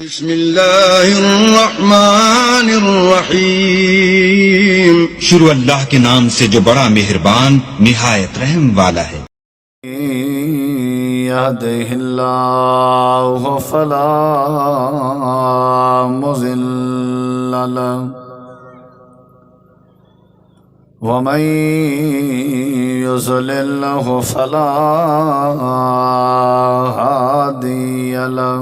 بسم اللہ الرحمن الرحیم۔ شروع اللہ کے نام سے جو بڑا مہربان نہایت رحم والا ہے۔ يهده الله فلا مضل له ومن يضلل فلا هادي له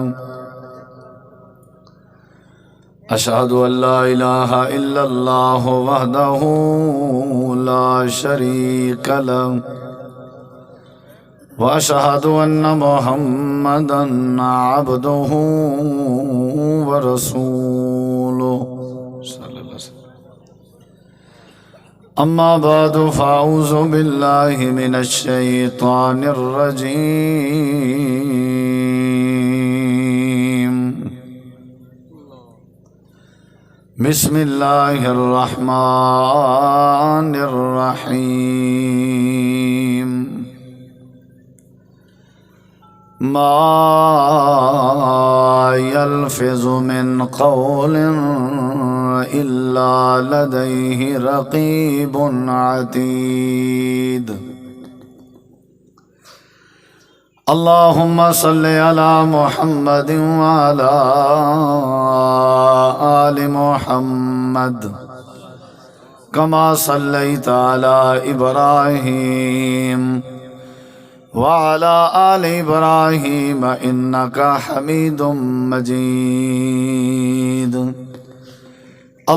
أشهد أن لا إله إلا الله وحده لا شريك له وأشهد أن محمدًا عبده ورسوله صلى الله عليه وسلم۔ أما بعد فأعوذ بالله من الشيطان الرجيم بسم الله الرحمن الرحيم۔ ما يلفظ من قول إلا لديه رقيب عتيد۔ اللهم صل على محمد وعلى آل محمد كما صليت على إبراهيم وعلى آل إبراهيم إنك حميد مجيد۔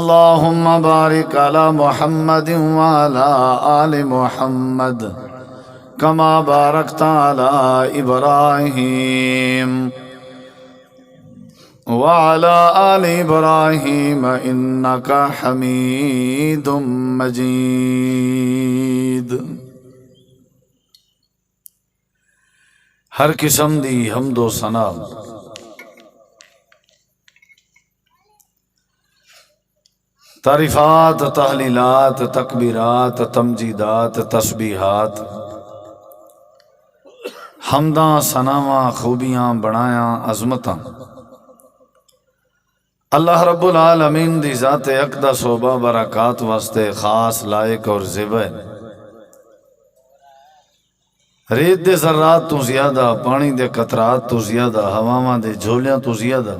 اللهم بارك على محمد وعلى آل محمد كما باركت على إبراهيم وعلى آل إبراهيم إنك حميد مجيد۔ ہر قسم دی حمد و ثنا تعریفات، تحلیلات، تکبیرات، تمجیدات، تسبیحات، حمداں، ثناواں، خوبیاں، بڑایاں، عظمتاں اللہ رب العالمین دی ذات اقدس و بابرکات واسطے خاص، لائق اور زیبا ہے۔ ریت دے ذرات تو زیادہ، پانی دے قطرات تو زیادہ، ہواواں دے جھولیاں تو زیادہ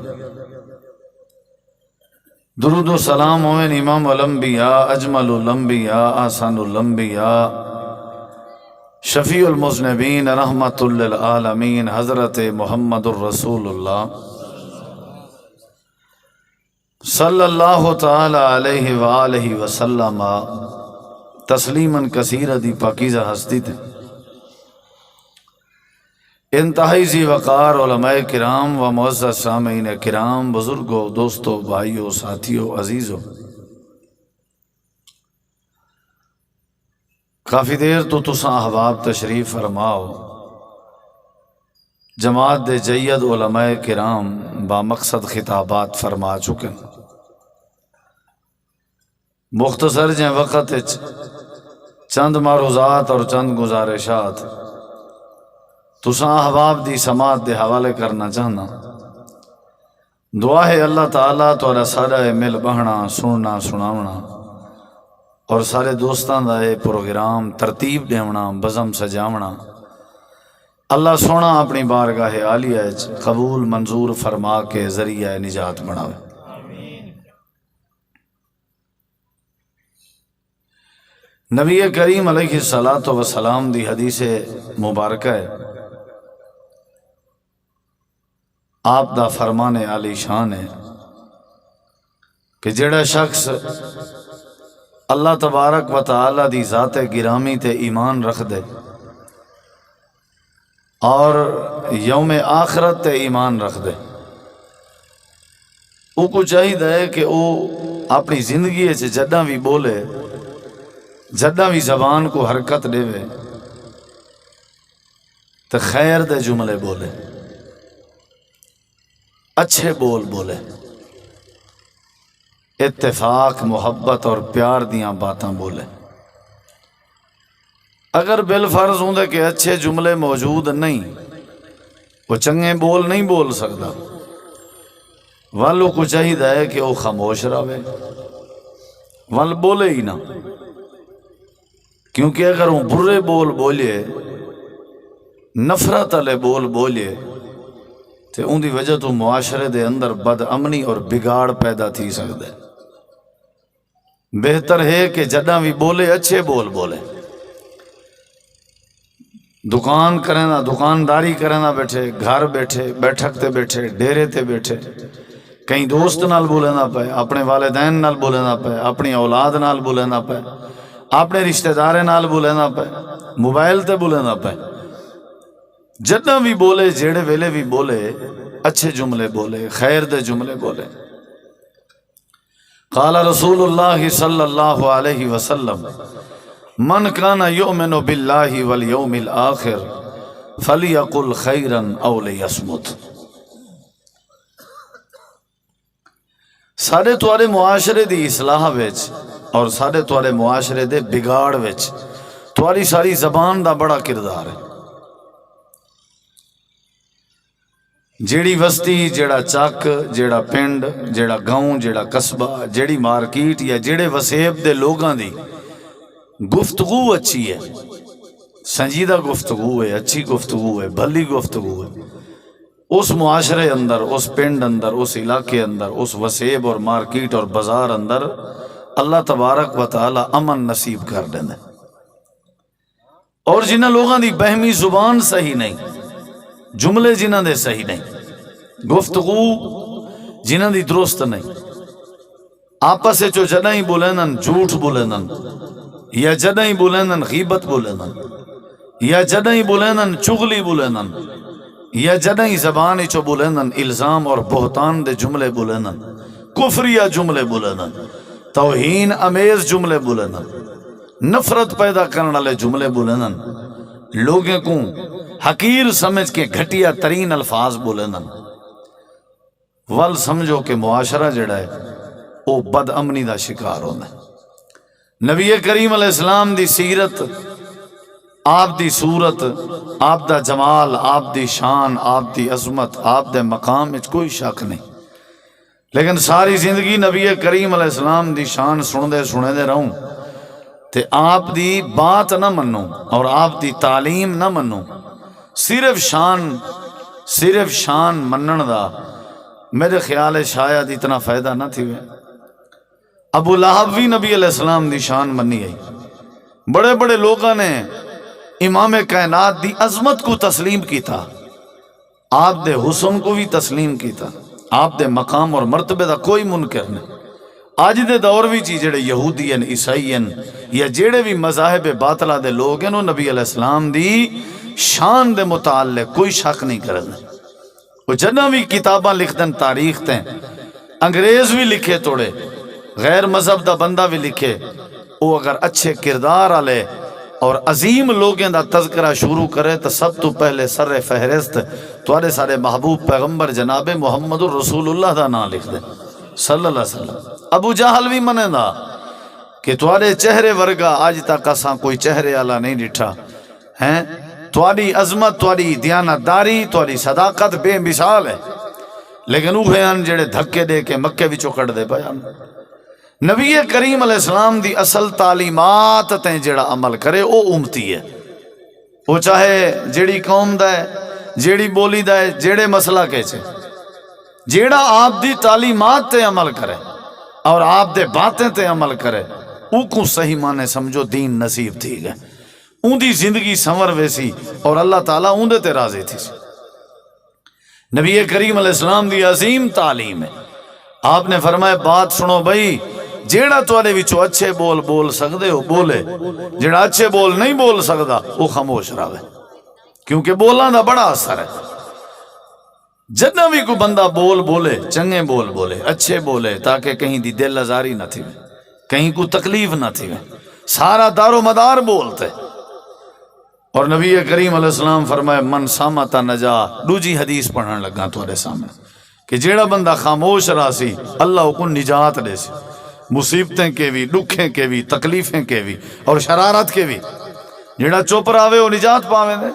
درود و سلام ہوئے امام الانبیاء، اجمل الانبیاء، آسان الانبیاء، شفیع المذنبین، رحمت للعالمین، حضرت محمد الرسول اللہ صلی اللہ تعالی علیہ وآلہ وسلم تسلیما کثیرا دی پاکیزہ ہستی تھے۔ انتہائی ذی وقار علماء کرام و معزز سامعین کرام، بزرگوں، دوستوں، بھائیوں، ساتھیوں، عزیزوں، کافی دیر تو تساں احباب تشریف فرماؤ۔ جماعت دے جید علماء کرام با مقصد خطابات فرما چکے۔ مختصر جیں وقت چند معروضات اور چند گزارشات تساں احباب دی سماعت دے حوالے کرنا چاہنا۔ دعا ہے اللہ تعالیٰ تھوڑا سارا مل بہنا، سننا، سناونا اور سارے دوستان دا اے پروگرام ترتیب دیونا، بزم سجاونا اللہ سونا اپنی بارگاہ عالیہ قبول منظور فرما کے ذریعہ نجات بناوے۔ نبی کریم علیہ السلام دی حدیث مبارکہ ہے، آپ دا فرمان عالی شان ہے کہ جڑا شخص اللہ تبارک و تعالی دی ذات گرامی تے ایمان رکھ دے اور یوم آخرت تے ایمان رکھ دے، او کو چاہیے کہ او اپنی زندگی جداں بھی بولے، جداں بھی زبان کو حرکت دے تو خیر دے جملے بولے، اچھے بول بولے، اتفاق، محبت اور پیار دیاں باتاں بولے۔ اگر بالفرض ہوں کہ اچھے جملے موجود نہیں، وہ چنگے بول نہیں بول سکتا، والوں کو چاہیے کہ وہ خاموش رہے، ول بولے ہی نہ، کیونکہ اگر وہ برے بول بولے، نفرت والے بول بولے تو ان دی وجہ تو معاشرے دے اندر بد امنی اور بگاڑ پیدا تھی سکتا ہے۔ بہتر ہے کہ جدہ بھی بولے اچھے بول بولے، دکان کریں نہ دکانداری کریں نہ بیٹھے، گھر بیٹھے، بیٹھک تے بیٹھے، ڈیرے تے بیٹھے، کہیں دوست نال بولے نہ پے، اپنے والدین نال بولے نہ پے، اپنی اولاد نال بولے نہ پے، اپنے رشتہ دارے نال بولے نہ پے، موبائل تے بولے نہ پے، جدہ بھی بولے جیڑے ویلے بھی بولے اچھے جملے بولے، خیر دے جملے بولے۔ قال رسول اللہ صلی اللہ علیہ وسلم من کان یؤمن باللہ والیوم الآخر فلیقل خیرا او لیصمت۔ سارے توارے معاشرے دی اصلاح وچ اور سارے توارے معاشرے دے بگاڑ وچ تواری ساری زبان دا بڑا کردار ہے۔ جیڑی وستی، جیڑا چک، جیڑا پنڈ، جیڑا گاؤں، جیڑا قصبہ، جیڑی مارکیٹ یا جیڑے وسیب دے لوگاں دی گفتگو اچھی ہے، سنجیدہ گفتگو ہے، اچھی گفتگو ہے، بھلی گفتگو ہے، اس معاشرے اندر، اس پنڈ اندر، اس علاقے اندر، اس وسیب اور مارکیٹ اور بازار اندر اللہ تبارک و تعالی امن نصیب کر دینا۔ اور جنہ لوگاں دی بہمی زبان صحیح نہیں، جملے جنہ دے صحیح نہیں، گفتگو جنہ دی درست نہیں، آپس چو جدہ ہی بولینن جھوٹ بولینن، یا جدہ ہی بولینن غیبت بولینن، یا جدہ ہی بولینن چغلی بولینن، یا جدہ ہی زبان چو بولینن الزام اور بہتان دے جملے بولینن، کفریہ جملے بولینن، توہین امیز جملے بولینن، نفرت پیدا کرنے والے جملے بولینن، لوگوں کو حقیر سمجھ کے گھٹیا ترین الفاظ بولینن، ول سمجھو کہ معاشرہ جڑا ہے وہ بد امنی دا شکار ہونا ہے۔ نبی کریم علیہ السلام دی سیرت، آپ دی صورت، آپ دا جمال، آپ دی شان، آپ دی عظمت، آپ دے مقام وچ کوئی شک نہیں، لیکن ساری زندگی نبی کریم علیہ السلام دی شان سنے دے رہوں تے آپ دی بات نہ منوں اور آپ دی تعلیم نہ منوں، صرف شان منن دا میرے خیال ہے شاید اتنا فائدہ نہ تھی۔ ابو لہب بھی نبی علیہ السلام دی شان منی گئی، بڑے بڑے لوگوں نے امام کائنات دی عظمت کو تسلیم کیتا، آپ دے حسن کو بھی تسلیم کیتا، آپ دے مقام اور مرتبے دا کوئی منکر نہیں۔ آج دے دور بھی جڑے یہودی ہیں، عیسائی ہیں، یا جڑے بھی مذاہب باطلہ دے لوگ ہیں، نبی علیہ السلام دی شان دے متعلق کوئی شک نہیں کرنا۔ وہ جنہ بھی کتاباں لکھ دن تاریخ تے، انگریز بھی لکھے توڑے، غیر مذہب دا بندہ بھی لکھے، وہ اگر اچھے کردار والے اور عظیم لوگیں دا تذکرہ شروع کرے تو سب تو پہلے سر فہرست توارے سارے محبوب پیغمبر جناب محمد الرسول اللہ دا نام لکھ دے صلی اللہ علیہ وسلم۔ ابو جہل بھی منے دا کہ توارے چہرے ورگا آج تک اساں کوئی چہرے والا نہیں ڈٹھا ہیں، تواری عظمت، تواری دیانتداری، تواری صداقت بے مثال ہے، لیکن وہ ہیں جڑے دھکے دے کے مکے وچوں کڈ دے پیا۔ نبی کریم علیہ السلام دی اصل تعلیمات تے جڑا عمل کرے او امتی ہے، وہ چاہے جیڑی قوم دا ہے، جیڑی بولی دا ہے، جیڑے مسئلہ کے چھے، جیڑا آپ دی تعلیمات تے عمل کرے اور آپ دے باتیں تے عمل کرے، او کو صحیح مانے سمجھو دین نصیب تھی گئے، اون دی زندگی سنور ویسی اور اللہ تعالیٰ اون دے تے راضی تھی۔ نبی کریم علیہ السلام دی عظیم تعلیم ہے، آپ نے فرمایا بات سنو بھائی، جیڑا توارے وچوں اچھے بول بول سکدے ہو بولے، جیڑا اچھے بول نہیں بول سکدا وہ خاموش رہے، کیونکہ بولاں دا بڑا اثر ہے۔ جدہ بھی کوئی بندہ بول بولے، چنگے بول بولے، اچھے بولے، تاکہ کہیں دی دل آزاری نہ تھی، کہیں کوئی تکلیف نہ تھی، سارا دار و مدار بولتے۔ اور نبی کریم علیہ السلام فرمائے من سامت نجا، دوجی حدیث پڑھنے لگا تمہارے سامنے کہ جیڑا بندہ خاموش راسی اللہ کو نجات دے سی، مصیبتیں کے بھی، دکھیں کے بھی، تکلیفیں کے بھی اور شرارت کے بھی، جیڑا چپ راوے وہ نجات پاوے دے۔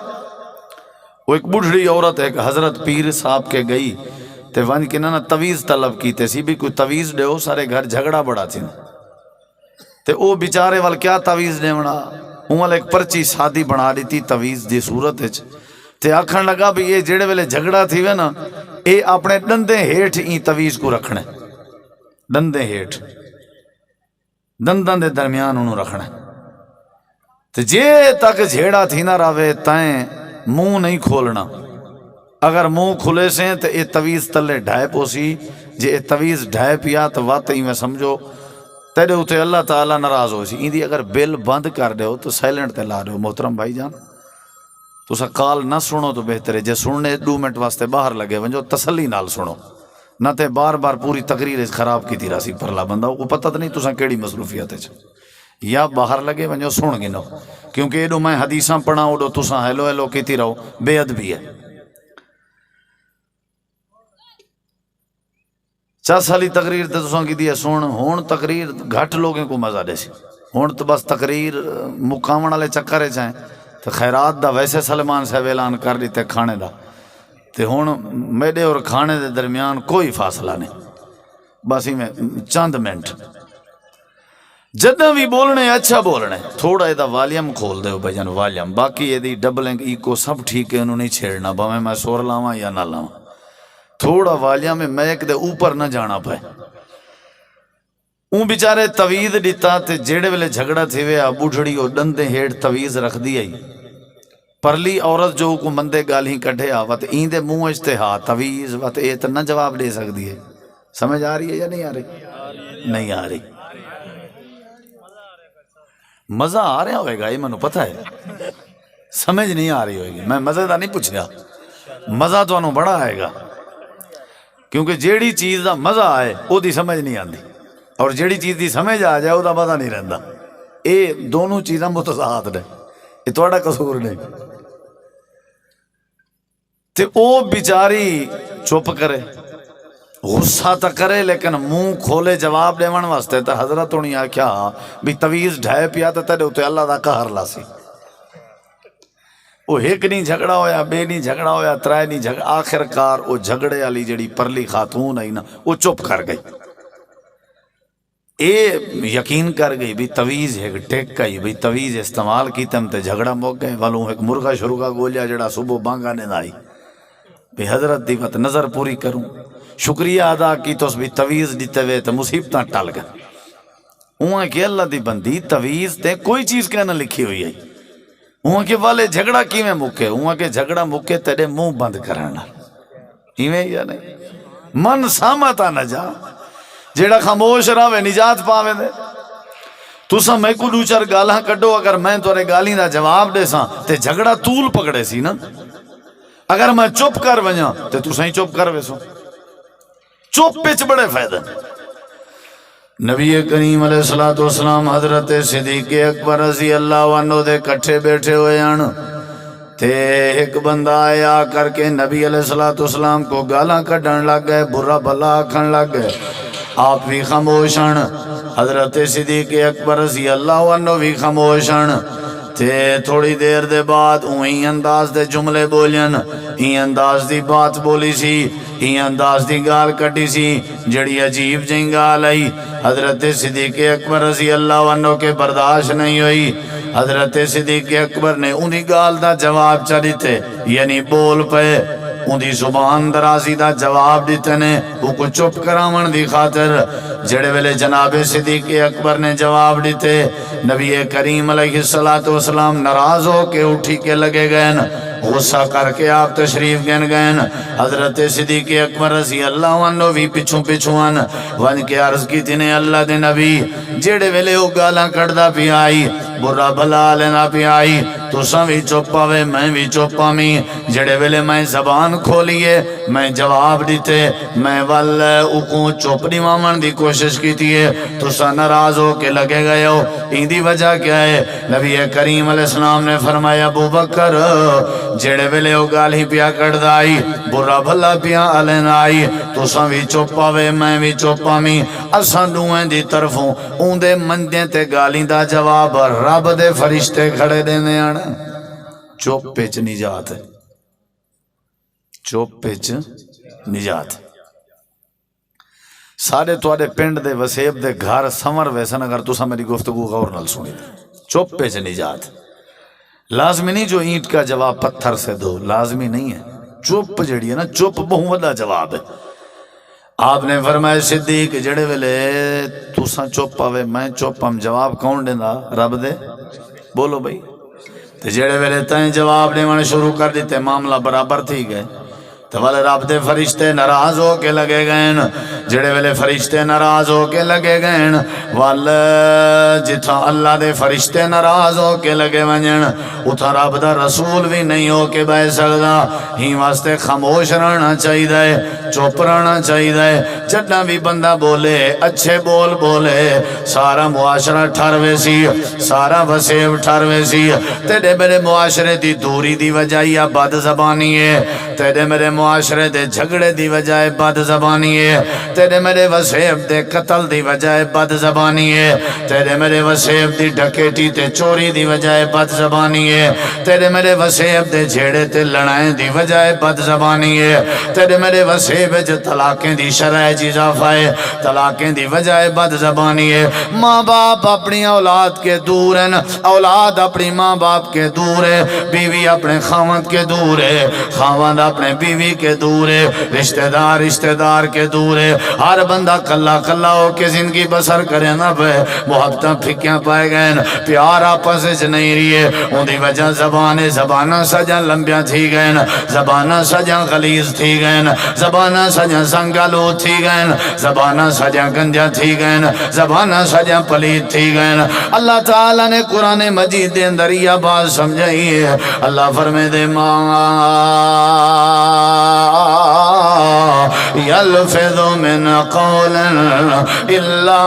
وہ ایک بڑھڑی عورت ایک حضرت پیر صاحب کے گئی تے ون کے نا تویز طلب کیتے سی بھی کوئی تویز دیو، سارے گھر جھگڑا بڑا تھی تے او بیچارے وال کیا تویز دیونا، وال ایک پرچی سادی بنا دیتی تویز دی صورت وچ، تے آکھن لگا بھی یہ جڑے ویلے جھگڑا تھی وے نا اے اپنے ڈندے ہیٹھ این تویز کو رکھنے، ڈندے ہیٹھ دنداں دے درمیان انہوں رکھنا، تے جے تک جھیڑا تھی نہ راوے تائیں منہ نہیں کھولنا، اگر منہ کھلے سے تو یہ تویز تلے ڈھائے پوسی، جے یہ تویز ڈھائے پیا تو واقعی میں سمجھو تیرے اتنے اللہ تعالیٰ ناراض ہو سی، اندی اگر بل بند کر دیو تو سائلنٹ تے لا دیو محترم بھائی جان، تو سا کال نہ سنو تو بہتر ہے، جے سننے 2 منٹ واسطے باہر لگے ونجو تسلی نال سنو، نہ تے بار بار پوری تقریر خراب کی تھی راسی پرلا بندہ کو پتہ تو نہیں تو سا کیڑی مصروفیت ہے، یا باہر لگے ونجو سن گنو، کیونکہ ایڈو میں حدیثاں پڑھا اوڈو تو سا ہیلو ہیلو کیتی رہو، بے ادبی ہے۔ 4 سالی تقریر تے تساں کی دی سن، ہون تقریر گھٹ لوگوں کو مزہ دے سی، ہون تو بس تقریر مقامن والے چکر چاہیں تو خیرات دا ویسے سلمان صاحب اعلان کر دیتے کھانے دا، تے ہون میڈے اور کھانے دے درمیان کوئی فاصلہ نہیں، بس ہی میں چند منٹ جدہ بھی بولنے اچھا بولنے، تھوڑا یہ والیم کھول دے بھائی جان، والیم، باقی یہ ڈبلنگ ایکو سب ٹھیک ہے، انہوں نہیں چھیڑنا، بھاویں میں سور لاواں یا نہ لاواں، تھوڑا والیم میں میک دے اوپر نہ جانا پائے۔ اون بیچارے تویز دیتا تے جیڑے ویلے جھگڑا تھے وے بوڑھڑی او ڈندے ہیٹ تویز رکھ دی آئی، پرلی عورت جو کو مندے گالیں کڈھے وات این دے منہ اجتہا تویز وات اے تے نہ جواب دے سکتی ہے، سمجھ آ رہی ہے یا نہیں آ رہی؟ نہیں آ رہی، مزہ آ رہا ہوئے گا یہ منو پتہ ہے، سمجھ نہیں آ رہی ہوئے گی، میں مزے دا نہیں پوچھیا، مزہ تو انہوں بڑا آئے گا، کیونکہ جیڑی چیز دا مزہ آئے او دی سمجھ نہیں آندی، اور جیڑی چیز دی سمجھ آ جائے او دا مزہ نہیں رہندا، اے دونوں چیزاں متضاد نے، یہ تھوڑا قصور نہیں، تے او بیچاری چپ کرے، غصہ تا کرے لیکن منہ کھولے جواب دے ون واسطے، تا حضرت انہی آکھیا بھی تویز ڈھائے پیا تا تیرے اتے اللہ دا قہر لاسی، وہ ایک نہیں جھگڑا ہویا، بے نہیں جھگڑا ہویا، ترائے نہیں جھگڑا، آخر کار وہ جھگڑے والی جڑی پرلی خاتون آئی نا وہ چپ کر گئی، اے یقین کر گئی بھی تویز ایک ٹیک گئی بھی تویز استعمال کی تم تے جھگڑا موک گئے، والوں ایک مرغا شرغا گولیا جڑا صبح بانگا نے آئی بھی حضرت دی وقت نظر پوری کروں، شکریہ ادا کی تو اس بھی تویز دیتے ہوئے تو مصیبتاں ٹل گئے، وہاں کہ اللہ دی بندی تویز تے کوئی چیز کہنا لکھی ہوئی ہے، وہاں کہ والے جھگڑا کی میں مکے، وہاں کہ جھگڑا مکے تیرے منہ بند کرنا، ایویں یا نہیں، من سامتا نہ جا، جیڑا خاموش رہے نجات پاوے دے، تسا میں کو 2-4 گالاں کڈو، اگر میں تورے گالیں دا جواب دے ساں تے جھگڑا طول پکڑے سی نا، اگر میں چپ کر ونجاں تے تسا ہی چپ کر ویسو، چپ پچ بڑے فائدہ۔ نبی کریم علیہ السلام حضرت صدیق اکبر رضی اللہ عنہ دے کٹھے بیٹھے ہوئے ہیں، تے ایک بندہ آیا کر کے نبی علیہ السلام کو گالاں کڈن لگ گئے، برا بھلا آکھن لگ گئے، آپ بھی خاموش ہیں، حضرت صدیق اکبر رضی اللہ عنہ بھی خاموش ہیں، تے تھوڑی دیر دے بعد اوہی انداز دے جملے بولین، ہی انداز دی بات بولی سی، ہی انداز دی گال کٹی سی، جڑی عجیب جائیں گال آئی، حضرت صدیق اکبر رضی اللہ عنہ کے برداشت نہیں ہوئی، حضرت صدیق اکبر نے انہی گال دا جواب چلیتے، یعنی بول پے، اندھی زبان درازی دا جواب دیتے نے، وہ کو چپ کراون دی خاطر، جڑے ویلے جناب صدیق اکبر نے جواب دیتے، نبی کریم علیہ السلام ناراض ہو کے اٹھی کے لگے گئے، غصہ کر کے آپ تشریف گن گئے، حضرت صدیق اکبر رضی اللہ عنہ بھی پچھوں پچھوان ون کے عرض کی تینے اللہ دے نبی، جڑے ویلے وہ گالاں کڑدا پی آئی، برا بھلا لینا پی آئی، تو ساں بھی چوپاوے میں بھی چوپامی، جڑے ویلے میں زبان کھولیے میں جواب دیتے، میں واللہ اکوں چوپنی مامن دی کوشش کی تھی، تو ساں ناراض ہو کے لگے گئے ہو، ایندی وجہ کیا ہے؟ نبی کریم علیہ السلام نے فرمایا ابو بکر، جڑے ویلے وہ گالی پیا کڑدا آئی، برا بھلا پیا آلین آئی، تو ساں بھی چوپاوے میں بھی چوپامی، اساں دوئیں دی طرفوں اون دے مندیں تے گالیں دا جواب رب دے فرشتے کھڑے دینے آنا، چوپ پیچ نجات ہے، چوپ پیچ نجات ہے۔ سارے تواڈے پنڈ دے وسیب دے گھر سمر ویسن اگر تسا میری گفتگو غور نال سنی چپ پہ سے نجات لازمی نہیں جو اینٹ کا جواب پتھر سے دو لازمی نہیں ہے چپ جڑی ہے نا چپ بہت بڑا جواب ہے آپ نے فرمایا صدیق جڑے ویلے تسا چپ آوے میں چپ ہم جواب کون دیندا رب دے بولو بھائی تے جڑے ویلے تائیں جواب دیوان شروع کر دیتے معاملہ برابر تھی گئے تو والے رب دے فرشتے ناراض ہو کے لگے گئے جڑے ویلے فرشتے ناراض ہو کے لگے گئے وال جتھا اللہ دے فرشتے ناراض ہو کے لگے ونجن اتھا رب دا رسول بھی نہیں ہو کے بہ سکدا ہی واسطے خاموش رہنا چاہیے چپ رہنا چاہیے جڈا بھی بندہ بولے اچھے بول بولے سارا معاشرہ ٹھروے سی سارا وسیب ٹھروے سی تیرے میرے معاشرے دی دوری دی وجہ یا بد زبانی ہے تیرے میرے معاشرے دے جھگڑے دی وجہ بد زبانی ہے تیرے میرے وسیب دے قتل دی وجہ بد زبانی ہے تیرے میرے وسیب دی ڈکیٹی تے چوری دی وجہ بد زبانی ہے تیرے میرے وسیب دے جھیڑے تے لڑائیں دی وجہ بد زبانی ہے تیرے میرے وسیب جو طلاقیں دی شرح اضافہ ہے طلاقیں دی وجہ بد زبانی ہے ماں باپ اپنی اولاد کے دور ہیں اولاد اپنی ماں باپ کے دور ہے بیوی اپنے خاوند کے دور ہے خاوند اپنے بیوی کے دور ہے رشتہ دار کے دور ہے ہر بندہ کلا کلا ہو کے زندگی بسر کرے نا پہ محبتاں پھکیاں پائے گئے پیار آپس وچ نہیں رہیے ان دی وجہ زبانہ سجاں لمبیاں تھی گئے زبانہ سجاں غلیظ تھی گئے زبانہ سجاں سنگالو تھی گئے زبانہ سجاں گنجا تھی گئے زبانہ سجاں پلید تھی گئے اللہ تعالیٰ نے قرآن مجید دے اندر یہ بات سمجھائی ہے اللہ فرمے دے يلفظ من قول إلا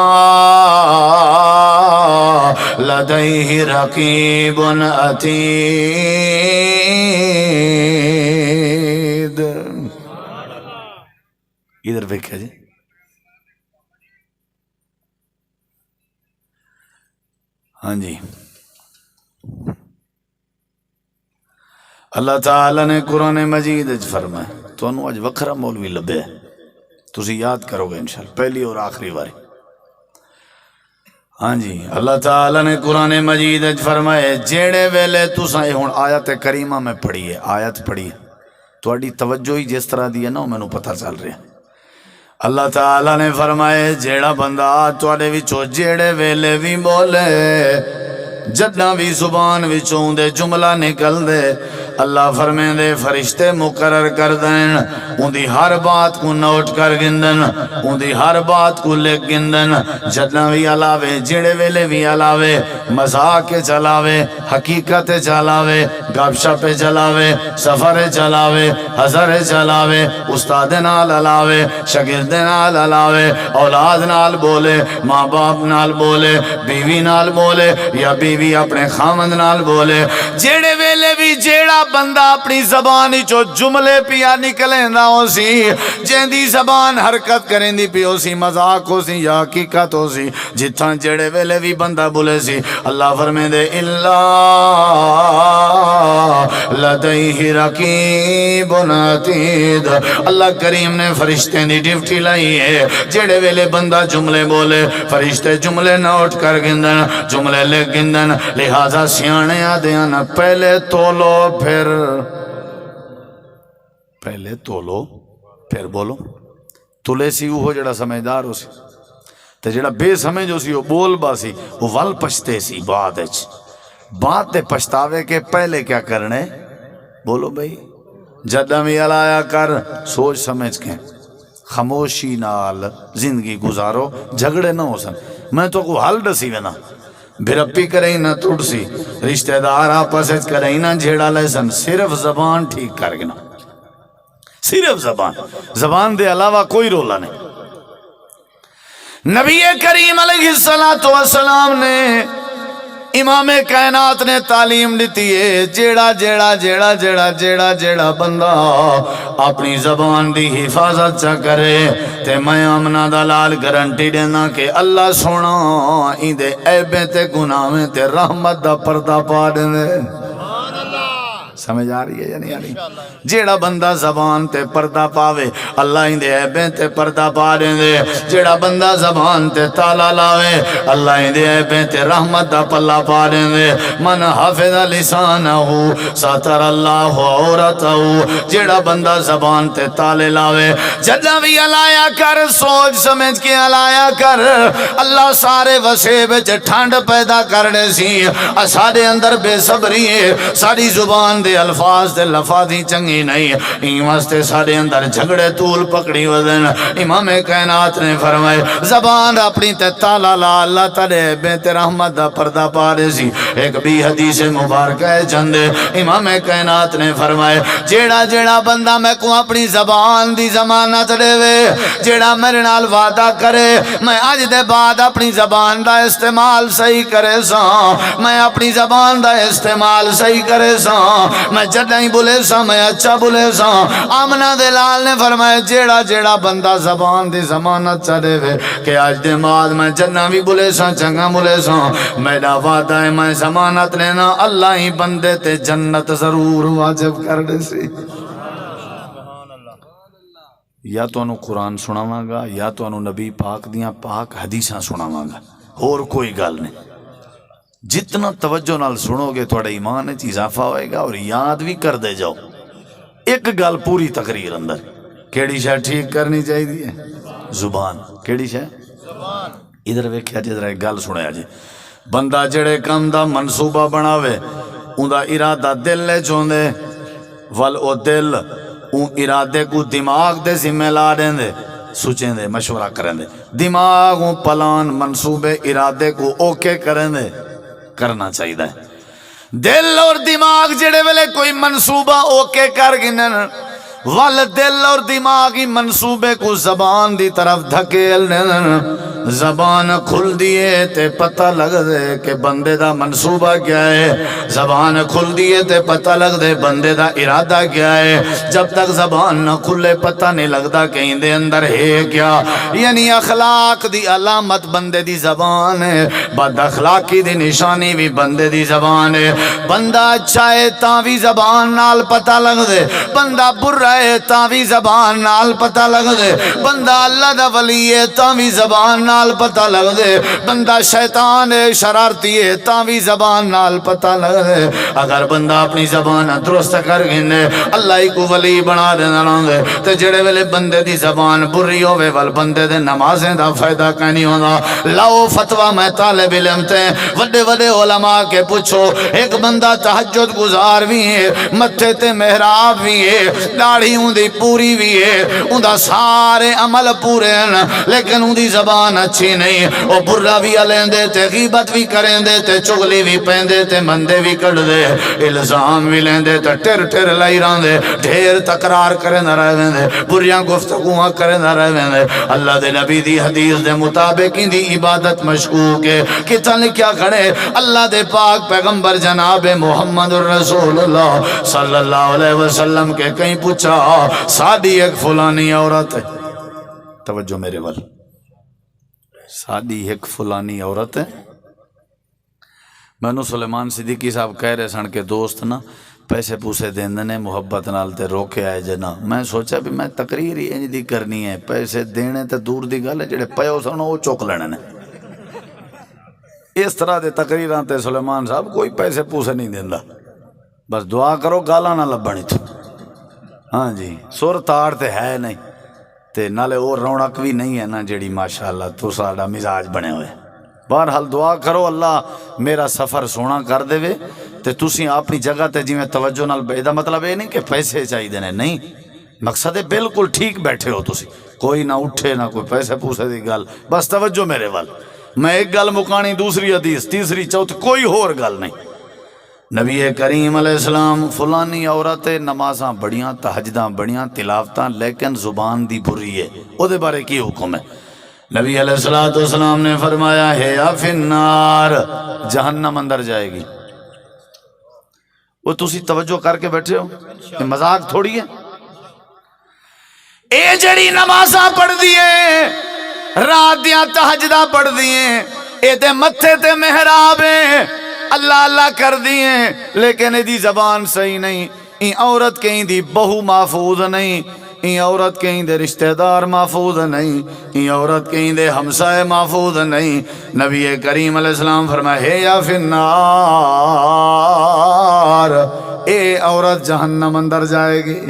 لديه رقيب عتيد ادھر دیکھیں جی ہاں جی اللہ تعالیٰ نے قرآن مجید فرمایا تو انہوں آج وکھرا مولوی لبے تسی یاد کرو گے انشاءاللہ پہلی اور آخری باری ہاں جی اللہ تعالیٰ نے قرآن مجید فرمائے جیڑے ویلے تساں ہن آیت کریمہ میں پڑھی ہے آیت پڑھی ہے تواڈی توجہ ہی جس طرح دی ہے نا مینوں پتہ چل رہا ہے اللہ تعالیٰ نے فرمائے جیڑا بندہ تواڈے وچوں جیڑے ویلے بھی بولے جداں بھی زبان وچوں دے جملہ نکل دے اللہ فرمے دے فرشتے مقرر کر دین ان دی ہر بات کو نوٹ کر گندن ان دی ہر بات کو لکھ گندن جداں بھی علاوے جڑے ویلے بھی علاوے مذاق چلاوے حقیقت چلاوے گپ شپ چلاوے سفر چلاوے حضر چلاوے استاد نال علاوے شاگرد نال علاوے اولاد نال بولے ماں باپ نال بولے بیوی نال بولے یا بیوی اپنے خامند نال بولے جڑے ویلے بھی جیڑا بندہ اپنی زبان چو جملے پیا نکلیں دا ہو سی جن دی زبان حرکت کریں دی پی ہو سی مذاق ہو سی یا حقیقت ہو سی جتھاں جڑے ویلے بھی بندہ بولے سی اللہ فرمے دے اللہ لدیہ رقیب عتید اللہ کریم نے فرشتے دی ڈیوٹی لائی ہے جڑے ویلے بندہ جملے بولے فرشتے جملے نوٹ کر گندن جملے لکھ گندن لہذا سیانے آدیان پہلے تولو پھر بولو تلے سی وہ جڑا سمجھدار ہو سی تے جڑا بے سمجھ ہو سی وہ بول با سی وہ ول پچھتے سی بات تے پچھتاوے کے پہلے کیا کرنے بولو بھائی جدہ میں علایا کر سوچ سمجھ کے خاموشی نال زندگی گزارو جھگڑے نہ ہو سن میں تو کو حل دسی وینا بھرپی کریں نہ ٹوٹ سی رشتہ دار آپس کریں نہ جھیڑا لے سن صرف زبان ٹھیک کر گنا صرف زبان دے علاوہ کوئی رولا نہیں نبی کریم علیہ السلام نے امام کائنات نے تعلیم دیتی ہے جیڑا بندہ اپنی زبان دی حفاظت چا کرے تے میں امنا دلال گارنٹی دینا کہ اللہ سونا این دے عیبیں تے گناہیں تے رحمت دا پردہ پا دے سمجھ آ رہی ہے یا نہیں آ رہی؟ جیڑا بندہ زبان تے پردہ پاوے اللہ ہی دے عیبیں تے پردہ پا دیں دے، جیڑا بندہ زبان تے تالا لاوے اللہ ہی دے عیبیں تے رحمت دا پلہ پا دیں دے۔ من حافظ لسانہو ساتر اللہ عورتہو، جیڑا بندہ زبان تے تالے لاوے جدہ بھی علایا کر سوچ سمجھ کے علایا کر، اللہ سارے وسے بچ ٹھنڈ پیدا کرنے سی، سارے اندر بے صبری ہے، ساری زبان دے الفاظ دے لفاظی چنگی نہیں، این واسطے سارے اندر جھگڑے طول پکڑی وزن۔ امام کائنات نے فرمائے زبان اپنی تے تالا لا اللہ تلے بیت رحمت دا پردہ پارے سی۔ ایک بھی حدیث مبارکہ ہے جندے امام کائنات نے فرمائے جیڑا جیڑا بندہ میں کو اپنی زبان دی ضمانت دے وے، جیڑا میرے نال وعدہ کرے میں آج دے بعد اپنی زبان دا استعمال صحیح کرے سا، میں اپنی زبان دا استعمال صحیح کرے سا، میں جدائیں بولے سا میں اچھا بولے سا۔ آمنہ دلال نے فرمایا جیڑا جیڑا بندہ زبان دی ضمانت چڑے وے کہ آج دے بعد میں جنہ بھی بولے سا چنگا بولے سا، میرا وعدہ ہے میں ضمانت لینا اللہ ہی بندے تے جنت ضرور واجب کر دے سی۔ یا تو انہوں قرآن سناواں گا یا تو انہوں نبی پاک دیاں پاک حدیثاں سناواں گا، اور کوئی گل نہیں۔ جتنا توجہ نال سنو گے تھوڑا ایمان وچ اضافہ ہوئے گا اور یاد بھی کر دے جاؤ۔ ایک گل پوری تقریر اندر کیڑی شے ٹھیک کرنی چاہیے؟ زبان۔ کیڑی شے؟ ادھر ویکھیا جی، ذرا ایک گل سنیا جی، بندہ جڑے کم دا منصوبہ بناوے اون دا ارادہ دل لے چوندے ول او دل اون ارادے کو دماغ دے ذمہ لا دیں دے، سوچیں دے مشورہ کریں دے، دماغ اون پلان منصوبے ارادے کو اوکے کریں دے کرنا چاہیے۔ دل اور دماغ جڑے ویلے کوئی منصوبہ اوکے کر گنن ول دل اور دماغی منصوبے کو زبان دی طرف دھکیل دین، زبان کھل دیے تے پتہ لگ دے کہ بندے دا منصوبہ کیا ہے، زبان کھل دیے تے پتہ لگ دے بندے دا ارادہ کیا ہے۔ جب تک زبان نہ کھلے پتہ نہیں لگتا کہ ان دے اندر ہے کیا۔ یعنی اخلاق دی علامت بندے دی زبان ہے، بد اخلاقی دی نشانی بھی بندے دی زبان ہے۔ بندہ اچھا ہے تاں بھی زبان نال پتہ لگ دے، بندہ برا ہے تاں بھی زبان نال پتہ لگ دے، بندہ اللہ دا ولی ہے تاں بھی زبان نال پتہ لگ دے، بندہ شیطان ہے شرارتی ہے تاں بھی زبان نال پتہ لگ دے۔ اگر بندہ اپنی زبان درست کر گھنے اللہ ہی کو ولی بنا دینا دے، تے جڑے ویلے بندے دی زبان بری ہوئے ول بندے دے نمازیں دا فائدہ کہیں نہیں ہونا۔ لاؤ فتوہ میں طالب علم تے وڈے وڈے علماء کے پوچھو، ایک بندہ تہجد گزار بھی ہے، متھے تے محراب بھی ہے، داڑھی ہوں دی پوری بھی ہے، ہوں دا سارے عمل پورے ہیں، لیکن ہوں دی زبان اچھی نہیں، وہ برا بھی علین دے تے غیبت بھی کریں دے تے چغلی بھی پہن دے تے مندے بھی کڑ دے، الزام بھی لین دے تے ٹر ٹر لائی ران دے، ڈھیر تقرار کریں نہ رہے دے، بریاں گفتگوہاں کریں نہ رہے دے۔ اللہ دے نبی دی حدیث دے مطابق ان دی عبادت مشکوک ہے۔ کتنا لکھیا کھڑے اللہ دے پاک پیغمبر جناب محمد رسول اللہ صلی اللہ علیہ وسلم کے کہیں پوچھا ساڈی ایک فلانی عورت ہے، توجہ میرے وال، ساڈی ایک فلانی عورت ہے۔ مینوں سلیمان صدیقی صاحب کہہ رہے سن کے دوست نا پیسے پوسے دیندے نے محبت نال تے روکے آئے جنا، میں سوچا بھی میں تقریر ہی انج دی کرنی ہے، پیسے دینے تے دور دی گل ہے، جڑے پیو سن وہ چوک لینے نے۔ اس طرح دے تقریراں تے سلیمان صاحب کوئی پیسے پوسے نہیں دیندا، بس دعا کرو گالاں نہ لبھن تے۔ ہاں جی، سر تاڑ تے ہے نہیں تے نالے وہ رونق بھی نہیں ہے نا جیڑی ماشاءاللہ تو ساڈا مزاج بنے ہوئے۔ بہرحال دعا کرو اللہ میرا سفر سونا کر دے وے تے تسی اپنی جگہ تے جی میں توجہ نال بیدا، مطلب یہ نہیں کہ پیسے چاہیے نے، نہیں، مقصد ہے بالکل ٹھیک بیٹھے ہو تسی، کوئی نہ اٹھے نہ کوئی پیسے پوسے دی گل، بس توجہ میرے وال، میں ایک گل مکانی دوسری حدیث تیسری چوتھی کوئی اور گل نہیں۔ نبی کریم علیہ السلام فلانی عورت نمازاں بڑیاں تہجداں بڑیاں تلاوتاں لیکن زبان دی بری ہے، او دے بارے کی حکم ہے؟ نبی علیہ السلام نے فرمایا ہے یا فی النار، جہنم اندر جائے گی۔ وہ تسی توجہ کر کے بیٹھے ہو، یہ مذاق تھوڑی ہے۔ اے جڑی نمازاں پڑھ دیئے رات دیاں تہجداں پڑھ دیئے، اے تے متھے تے محراب ہے، اللہ اللہ کر دیے لیکن دی زبان صحیح نہیں، این عورت کہیں دی بہو محفوظ نہیں، این عورت کہیں دے رشتہ دار محفوظ نہیں، این عورت کہیں دے ہمسائے محفوظ نہیں۔ نبی کریم علیہ السلام فرمائے ہے یا فی النار، اے عورت جہنم اندر جائے گی۔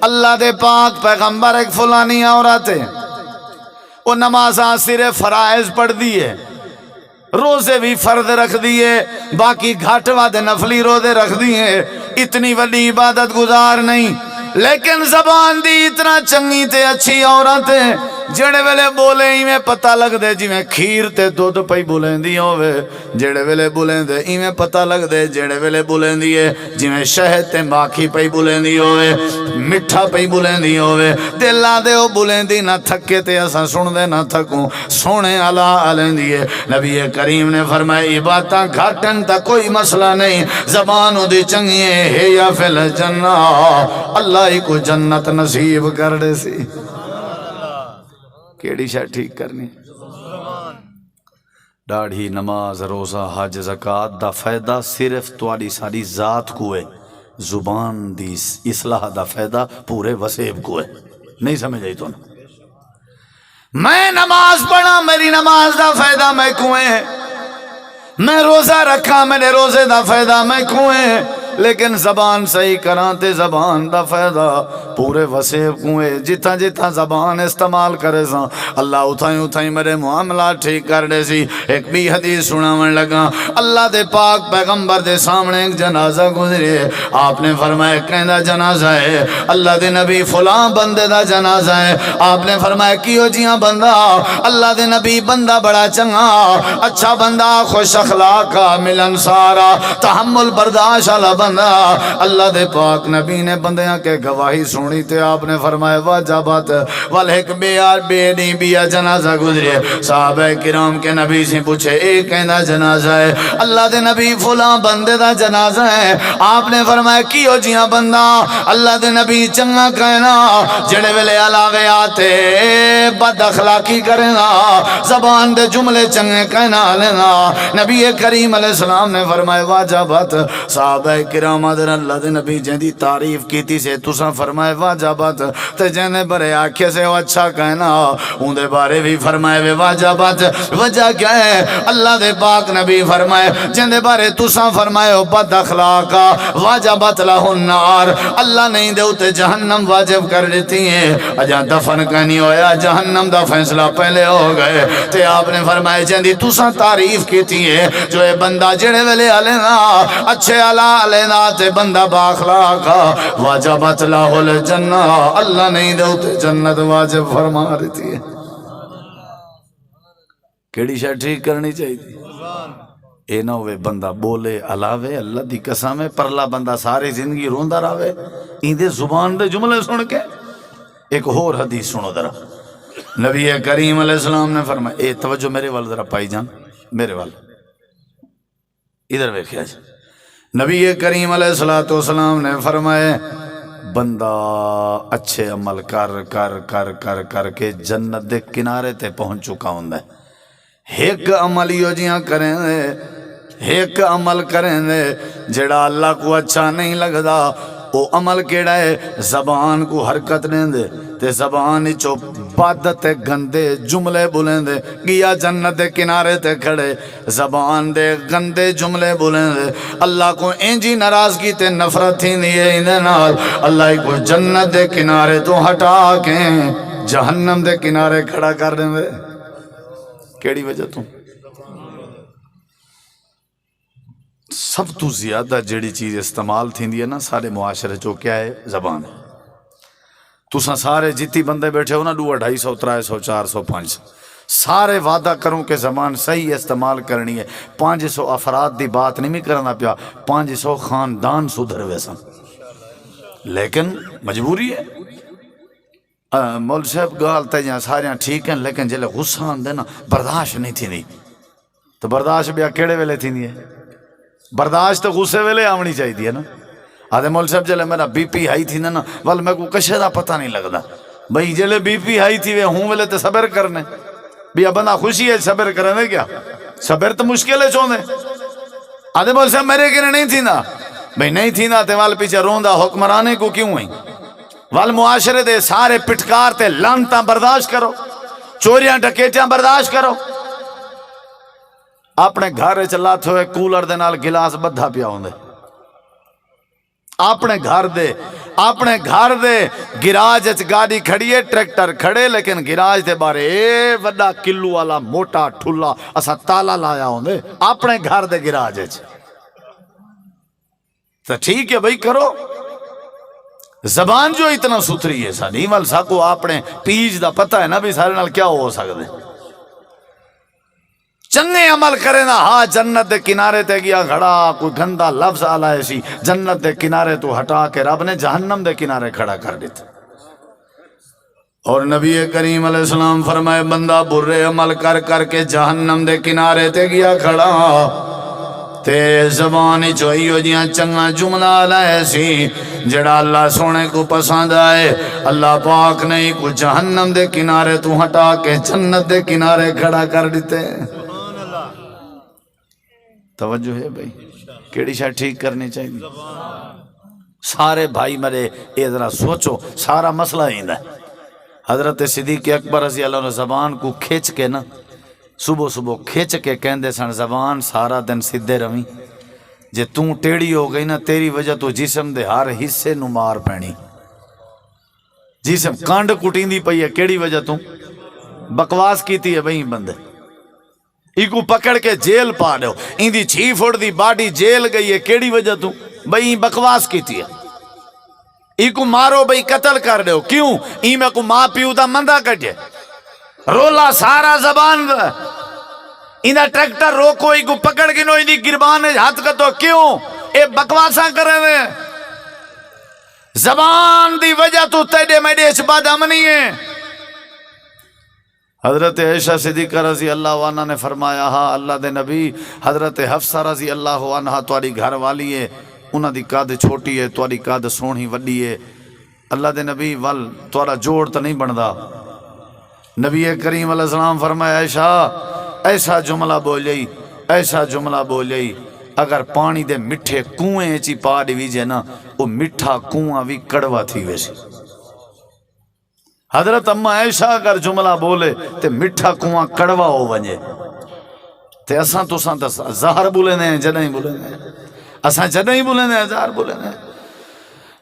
اللہ دے پاک پیغمبر ایک فلانی عورت ہے، وہ نمازاں صرف فرائض پڑھ دیئے، روزے بھی فرض رکھ دیئے، باقی گھاٹ وادے نفلی روزے رکھ دیئے، اتنی وڈی عبادت گزار نہیں، لیکن زبان دی اتنا چنگی تے اچھی عورت ہے جڑے ویلے بولے ہی میں پتہ لگ دے جی میں کھیر تے دودھ پئی بولیں دی ہوئے، جڑے ویلے بولیں دے ہی میں پتہ لگ دے جڑے ویلے بولیں دیئے جی میں شہد تے ماکھی پئی بولیں دی ہوئے، مٹھا پئی بولیں دی ہوئے، دلہ دے ہو بولیں دی نہ تھکے تے ایسا سن دے نہ تھکوں، سونے علا علیں دیئے۔ نبی کریم نے فرمایا یہ باتاں گھاٹن تا کوئی مسئلہ نہیں، زبانوں دی چنگی ہے یا فی الجنہ، اللہ ہی کو جنت نصیب کر دے سی۔ کیڑی شاہ ٹھیک کرنی؟ داڑھی، نماز، روزہ، حج، زکاة دا فائدہ صرف تواڈی ساری ذات کو ہے، زبان دی اصلاح دا فائدہ پورے وسیب کو ہے۔ نہیں سمجھ آئی تو نا؟ میں نماز پڑھا میری نماز دا فائدہ میں کو ہے، میں روزہ رکھا میرے روزے دا فائدہ میں کو ہے، لیکن زبان صحیح کرانتے زبان دا فائدہ پورے وسیب کوئے۔ جتنا جتنا زبان استعمال کرے سا اللہ اتھائیں اتھائیں میرے معاملات ٹھیک کر دے سی۔ ایک بھی حدیث سناون لگا، اللہ دے پاک پیغمبر دے سامنے ایک جنازہ گزرے، آپ نے فرمایا کہندہ جنازہ ہے، اللہ دے نبی فلاں بندے دا جنازہ ہے، آپ نے فرمایا کیوں جیاں بندہ؟ اللہ دے نبی بندہ بڑا چنگا اچھا بندہ، خوش اخلاق ملن سارا، تحمل برداشت والا بندہ۔ اللہ دے پاک نبی نے بندیاں کے گواہی سنی تے آپ نے فرمایا واجبات والایک بیار بے نہیں بیا جنازہ گزرے۔ صحابہ کرام کے نبی سے پوچھے ایک کہنا جنازہ ہے، اللہ دے نبی فلاں بندے دا جنازہ ہے، آپ نے فرمایا کیوں جیاں بندہ؟ اللہ دے نبی چنگا کہنا جڑے ویلے علاوے آتے بد اخلاقی کرنا، زبان دے جملے چنگے کہنا لینا۔ نبی کریم علیہ السلام نے فرمایا واجبات۔ صحابہ کرام آدھر اللہ دے نبی جہدی تعریف کیتی سے تساں فرمائے واجبات، تے جہنے برے آکھے سے وہ اچھا کہنا ان دے بارے بھی فرمائے واجبات۔ وجہ کیا ہے؟ اللہ دے پاک نبی فرمائے جہن دے بارے تساں فرمائے بد اخلاقا واجبات لہ النار، اللہ نہیں دے اتے جہنم واجب کر دیتی ہیں۔ اجا دفن کہنی ہویا جہنم دا فیصلہ پہلے ہو گئے، تے آپ نے فرمائے جہندی تساں تعریف کیتی ہے جو اے بندہ جڑے ویلے علینا اچھے علا علینا تے بندہ باخلاقا واجبت لہ الجنہ، اللہ نہیں دے تے جنت واجب فرما دیتی ہے۔ کیڑی شاہ ٹھیک کرنی چاہیے؟ اے نہ ہوئے بندہ بولے علاوے اللہ دی قسم ہے پرلا بندہ ساری زندگی روندہ راوے این دے زبان دے جملے سن کے۔ ایک اور حدیث سنو ذرا، نبی کریم علیہ السلام نے فرمایا، اے توجہ میرے وال ذرا پائی جان، میرے وال ادھر ویکھیا جی۔ نبی کریم علیہ السلام نے فرمائے بندہ اچھے عمل کر کر کر کر کر کے جنت دے کنارے تے پہنچ چکا ہوں دے۔ ایک عمل یو جیاں کریں دے، ایک عمل کریں دے جڑا اللہ کو اچھا نہیں لگدا، او عمل کیڑا ہے؟ زبان کو حرکت دیں دے تے زبان چو بد تے گندے جملے بولیں دے، گیا جنت دے کنارے تے کھڑے زبان دے گندے جملے بولیں دے، اللہ کو انجی ناراضگی تے نفرت تھی دیئے اندے نال اللہ کو جنت دے کنارے تو ہٹا کے جہنم دے کنارے کھڑا کر دیں دے۔ کیڑی وجہ تو؟ سب تو زیادہ جڑی چیز استعمال تھی دی ہے نا سارے معاشرے جو کیا ہے؟ زبان ہے۔ تساں سارے جتی بندے بیٹھے ہو نا 200 250 300 400 500 سارے وعدہ کروں کہ زبان صحیح استعمال کرنی ہے۔ 500 افراد دی بات نہیں کرنا پیا، 500 خاندان سدھر ویسا، لیکن مجبوری ہے۔ مول صاحب گالتے جہاں ساریاں ٹھیک ہیں لیکن جلے غصہ آندے نا برداشت نہیں تھی نہیں، تو برداشت بھی کیڑے ویلے تھی نہیں ہے؟ برداشت تو غصے ویلے آونی چاہیے نا۔ آدھے مول صاحب جلے میرا بی پی ہائی تھی نا ول میں کو کشے دا پتہ نہیں لگدا، بھئی جلے بی پی ہائی تھی وے ہوں ویلے تے صبر کرنے بھی بندہ خوشی ہے صبر کرنے کیا؟ صبر تو مشکل ہے چوندے آدھے بول سے میرے کے نہیں تھی نا بھئی نہیں تھی نا تے وال پیچھے روندہ حکمرانے کو کیوں ہوئی وال معاشرے دے سارے پٹکار تے لانتاں برداشت کرو چوریاں ڈکیٹیاں برداشت کرو اپنے گھر چلاتے ہوئے کولر دے نال گلاس بدھا پیا ہوندے اپنے گھر دے گراج گاڑی کھڑی ہے ٹریکٹر کھڑے لیکن گراج دے بارے اے وڈا کلو والا موٹا ٹھلا اسا تالا لایا ہوندے اپنے گھر دے گراج تو ٹھیک ہے بھائی کرو زبان جو اتنا ستھری ہے ساری وال ساکو اپنے پیج دا پتہ ہے نا بھی سارے نال کیا ہو سکتے چنگے عمل کرے نا ہاں جنت دے کنارے تے گیا کھڑا کوئی گندا لفظ آلا ہے سی جنت دے کنارے تو ہٹا کے رب نے جہنم دے کنارے کھڑا کر دیتا اور نبی کریم علیہ السلام فرمائے بندہ برے عمل کر کر کے جہنم دے کنارے تے گیا کھڑا تے زبانی چوئی ہو جیاں چنگا جملہ آلائے سی جڑا اللہ سونے کو پسند آئے اللہ پاک نہیں کو جہنم دے کنارے تو ہٹا کے جنت دے کنارے کھڑا کر دیتے توجہ ہے بھائی کیڑی شاید ٹھیک کرنی چاہیے سارے بھائی مرے اے ذرا سوچو سارا مسئلہ ہی ہے حضرت صدیق اکبر رضی اللہ عنہ زبان کو کھیچ کے نا صبح کھیچ کے کہندے سن زبان سارا دن سدھے رویں جے توں ٹیڑی ہو گئی نا تیری وجہ تو جسم دے ہر حصے نو مار پینی جسم کانڈ کٹین دی پئی ہے کیڑی وجہ تو بکواس کیتی ہے بھئی بندے ایکو پکڑ کے جیل پا دو این دی 6 فٹ دی باڈی جیل گئی ہے کیڑی وجہ تو بھئی بکواس کیتی ہے ایکو مارو بھئی قتل کر دو کیوں این میں کو ماں پیو دا مندہ کٹے رولا سارا زبان دا اینا ٹریکٹر روکو ایکو پکڑ کے نو این دی گربان ہاتھ کتو کیوں اے بکواساں کرے ہوئے زبان دی وجہ تو تیڑے میڈے اس بات امنی ہے حضرت عائشہ صدیقہ رضی اللہ عنہ نے فرمایا ہاں اللہ دے نبی حضرت حفصہ رضی اللہ عنہ تواڈی گھر والی ہے انہاں دی قد چھوٹی ہے تواڈی قد سونی وڈی ہے اللہ دے نبی ول تواڈا جوڑ تو نہیں بندا نبی کریم علیہ السلام فرمایا عائشہ ایسا جملہ بولی اگر پانی دے مٹھے کنویں چی پا دیجئے نا وہ مٹھا کنواں بھی کڑوا تھی ویسے حضرت اما عائشہ اگر جملہ بولے تے مٹھا کنواں کڑوا ہو ونجے تے اساں تو ساں زہر بولے نے جنہیں بولے نے اساں جنہیں بولے نے زہر بولے نے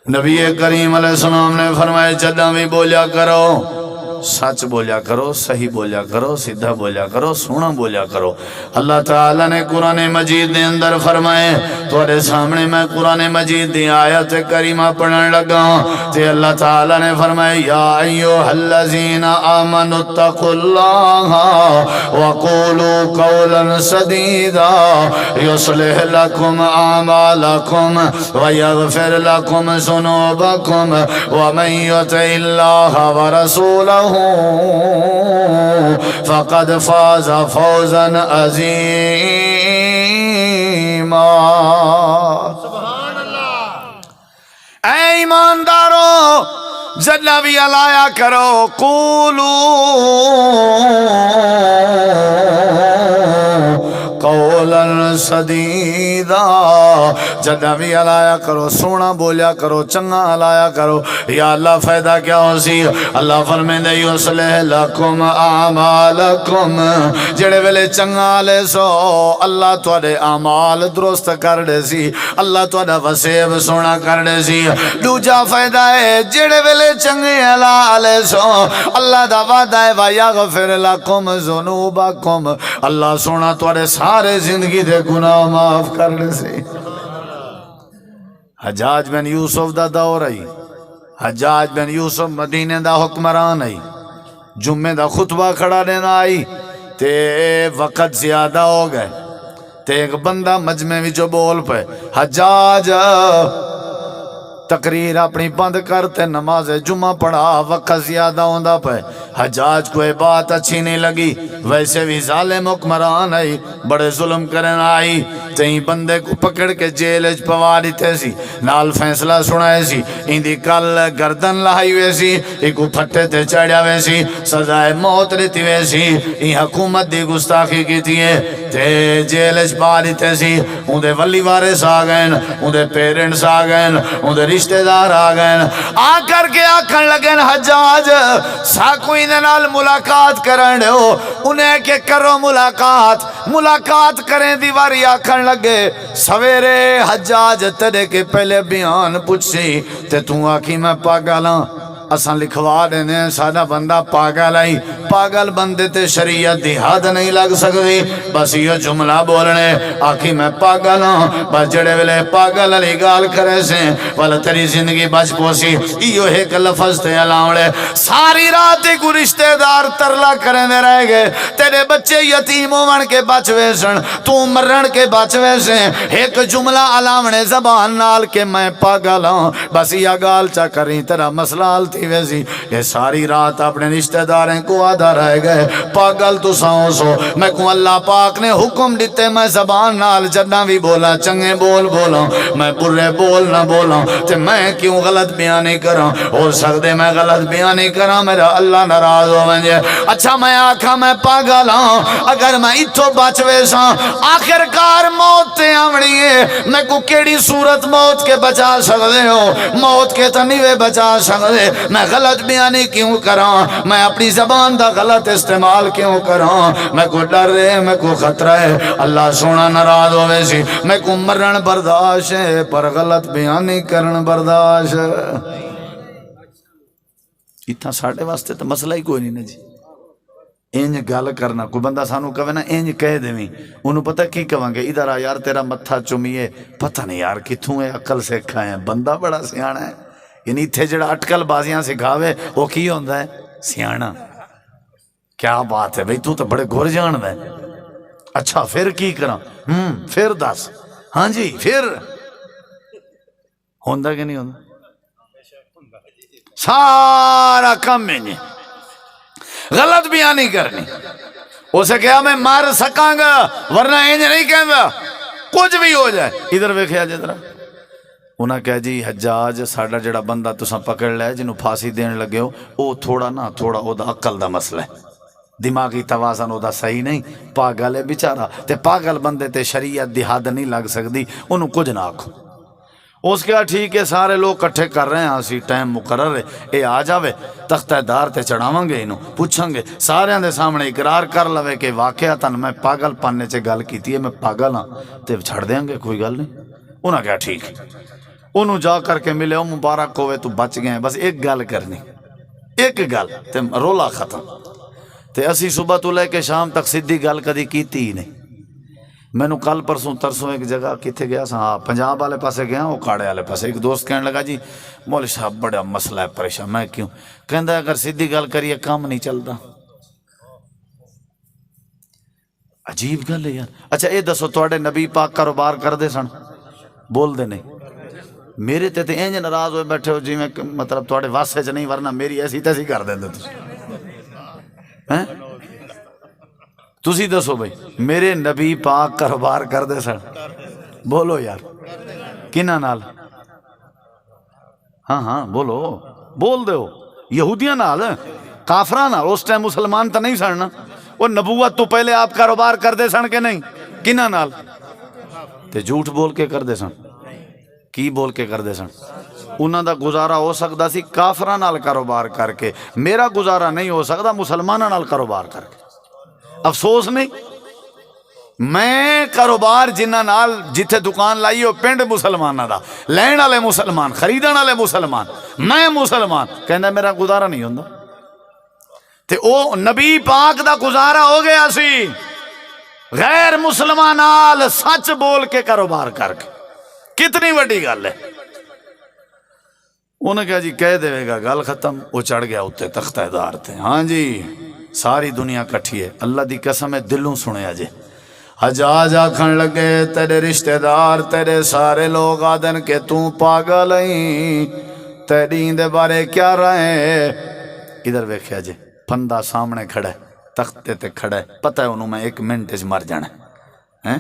نبی کریم علیہ السلام نے فرمایا جدہ بھی بولیا کرو سچ بولیا کرو صحیح بولیا کرو سیدھا بولیا کرو سونا بولیا کرو اللہ تعالیٰ نے قرآن مجید دے اندر فرمائے تھوڑے سامنے میں قرآن مجید دی آیت کریمہ پڑھن لگا تے اللہ تعالیٰ نے فرمائے یا ایوہ الذین آمنوا اتقوا اللہ وقولوا قولا سدیدا یصلح لکم اعمالکم ویغفر لکم ذنوبکم ومن یطع اللہ ورسولہ فقد فاز فوزا عظیما سبحان اللہ اے ایماندارو جلہ بھی علایا کرو قولو قولا سدیدا جدہ بھی علایا کرو سونا بولیا کرو چنگا علایا کرو یا اللہ فائدہ کیا ہو سی اللہ فرمیندے یصلح لکم اعمالکم جڑے ویلے چنگا لے سو اللہ تواڈے اعمال درست کر دے سی اللہ تواڈا وسیب سونا کر دے سی دوجا فائدہ ہے جڑے ویلے چنگے علا لے سو اللہ دا وعدہ ہے ویغفر لکم ذنوبکم اللہ سونا تواڈے سارے زندگی دے گناہ معاف کر دے سی حجاج بن یوسف دا دور آئی حجاج بن یوسف مدینے دا حکمران آئی جمعے دا خطبہ کھڑا دینا آئی تے وقت زیادہ ہو گئے تے ایک بندہ مجمع بھی جو بول پہ حجاج تقریر اپنی بند کرتے نماز جمعہ پڑھا وقت زیادہ ہوندہ پہ حجاج کو بات اچھی نہیں لگی ویسے بھی ظالم حکمران آئی بڑے ظلم کرنا آئی تہیں بندے کو پکڑ کے جیل پوا دیتے سی نال فیصلہ سنائے سی اندی کل گردن لائی ہوئے سی ایکو پھٹے تے چڑھیا ہوئے سی سزائے موت دیتی ہوئے سی این حکومت دی گستاخی کی تھی ہے تے جیل چ پا دیتے سی اندے ولی وارث آ گئے اندے پیرنٹس آ گئے اندے رشتہ دار آ گئے آ کر کے آکھن لگے حجاج سا کوئی دے نال ملاقات کرن دیو انہیں کہ کرو ملاقات کریں دیواری آکھن لگے سویرے حجاج تیرے کے پہلے بیان پوچھی تے تو آکھی میں پاگل ہاں اساں لکھوا دینے سادہ بندہ پاگل آئی پاگل بندے تے شریعت دی حد نہیں لگ سکتی بس یہ جملہ بولنے آکھی میں پاگل ہوں بس جڑے ویلے پاگل علی گال کرے سے والا تیری زندگی بچ پوسی ایو ایک لفظ تے علاوڑے ساری رات کو رشتہ دار ترلا کریں دے رہ گئے تیرے بچے یتیم ہون کے بچوے سن تو مرن کے بچوے سے ایک جملہ علاوڑے زبان نال کے میں پاگل ہوں بس یہ گال چا کریں تیرا مسئلہ آلتی ویسی یہ ساری رات اپنے رشتہ داریں کو آدھا رہ گئے پاگل تو ساؤں سو میں کو اللہ پاک نے حکم دیتے میں زبان نال جنہ بھی بولا چنگے بول بولا میں برے بول نہ بولا تے میں کیوں غلط بیانی کرا ہو سکتے میں غلط بیانی کرا میرا اللہ ناراض ہو منجے اچھا میں آکھا میں پاگل ہوں اگر میں اتھو بچوے سا آخر کار موت تے آمڑیے میں کو کیڑی صورت موت کے بچا سکتے ہو موت کے تنیوے بچا سکتے میں غلط بیانی کیوں کراں میں اپنی زبان دا غلط استعمال کیوں کراں میں کو ڈر رہے میں کو خطرہ ہے اللہ سونا ناراض ہوئے سی میں کو مرن برداشت ہے پر غلط بیانی کرن برداشت اتنا ساڑھے واسطے تو مسئلہ ہی کوئی نہیں جی انج گل کرنا کوئی بندہ سانو کہے نا انج کہہ دیویں انہوں پتہ کی کہاں گے ادھر آ یار تیرا متھا چمیے پتہ نہیں یار کتھوں ہے عقل سے کھائیں بندہ بڑا سیانا ہے یعنی اتھے جڑا اٹکل بازیاں سکھاوے وہ کی ہوندہ ہے سیانا کیا بات ہے بھئی تو بڑے گھر جان دے اچھا پھر کی کرا پھر دس ہاں جی پھر ہوندہ کہ نہیں ہوندہ سارا کم میں نہیں غلط بیانی کرنی اسے کہا میں مار سکاں گا ورنہ انج نہیں کہندا کچھ بھی ہو جائے ادھر ویکھیا جدرا انہاں کہا جی حجاج ساڑا جڑا بندہ تساں پکڑ لے جنہوں پھانسی دین لگے ہو او تھوڑا او دا عقل دا مسئلہ ہے دماغی توازن او دا صحیح نہیں پاگل ہے بیچارہ تے پاگل بندے تے شریعت دی حد نہیں لگ سکتی انہوں کچھ نہ آکھو اس کے ٹھیک ہے سارے لوگ کٹھے کر رہے ہیں اسی ٹائم مقرر ہے اے آ جاوے تختہ دار تے چڑھاواں گے انہوں پوچھاں گے سارے دے سامنے اقرار کر لوے کہ واقعتاً میں پاگل پانے چے گل کیتی ہے میں پاگل ہاں تے چھڑ دیں گے کوئی گل نہیں انہاں کہا ٹھیک انہوں جا کر کے ملے ہو مبارک ہوئے تو بچ گئے بس ایک گل کرنی ایک گل تے رولا ختم تے اسی صبح تو لے کے شام تک سیدھی گل کدی کیتی ہی نہیں میں نو کل پرسوں ترسوں ایک جگہ کتھے گیا سا ہاں پنجاب والے پاسے گیا وہ کاڑے والے پاسے ایک دوست کہنے لگا جی مولوی صاحب بڑا مسئلہ ہے پریشان میں کیوں کہندا اگر سیدھی گل کریے کام نہیں چلتا عجیب گل ہے یار اچھا اے دسو تواڈے نبی پاک کاروبار کردے سن بول دے نہیں میرے تے انج ناراض ہوئے بیٹھے ہو جی میں مطلب تواڈے واسطے چ نہیں ورنہ میری ایسی تیسی کر دیندے تسی تسی دسو بھائی میرے نبی پاک کاروبار کر دے سن بولو یار کنہ نال ہاں بولو بول دو یہودیاں نال کافراں نال اس ٹائم مسلمان تو نہیں سن وہ نبوت تو پہلے آپ کاروبار کر دے سن کہ نہیں کنہ نال تے جھوٹ بول کے کر دے سن کی بول کے کر دے سن انہاں دا گزارا ہو سکتا سی کافراں نال کاروبار کر کے میرا گزارا نہیں ہو سکتا مسلماناں نال کاروبار کر کے افسوس نہیں میں کاروبار جنہ نال جتھے دکان لائی ہو پنڈ مسلمانہ دا لین والے مسلمان خریدن والے مسلمان میں مسلمان کہنا میرا گزارا نہیں ہوندا تے او نبی پاک دا گزارا ہو گیا سی غیر مسلمان نال سچ بول کے کاروبار کر کے کتنی بڑی گل ہے انہیں کہا جی کہہ دے گا گل ختم وہ چڑھ گیا اتنے تختہ دار تھے ہاں جی ساری دنیا کٹھی ہے اللہ دی قسم ہے دلوں سنے آجے حجاج آکھن لگے تیرے رشتہ دار تیرے سارے لوگ آدن کہ تو پاگل ہیں تیری دے بارے کیا رہے ادھر ویکھیا جی پندہ سامنے کھڑا ہے تختے تے کھڑا ہے پتہ ہے انہوں میں 1 منٹ اس مر جانا ہے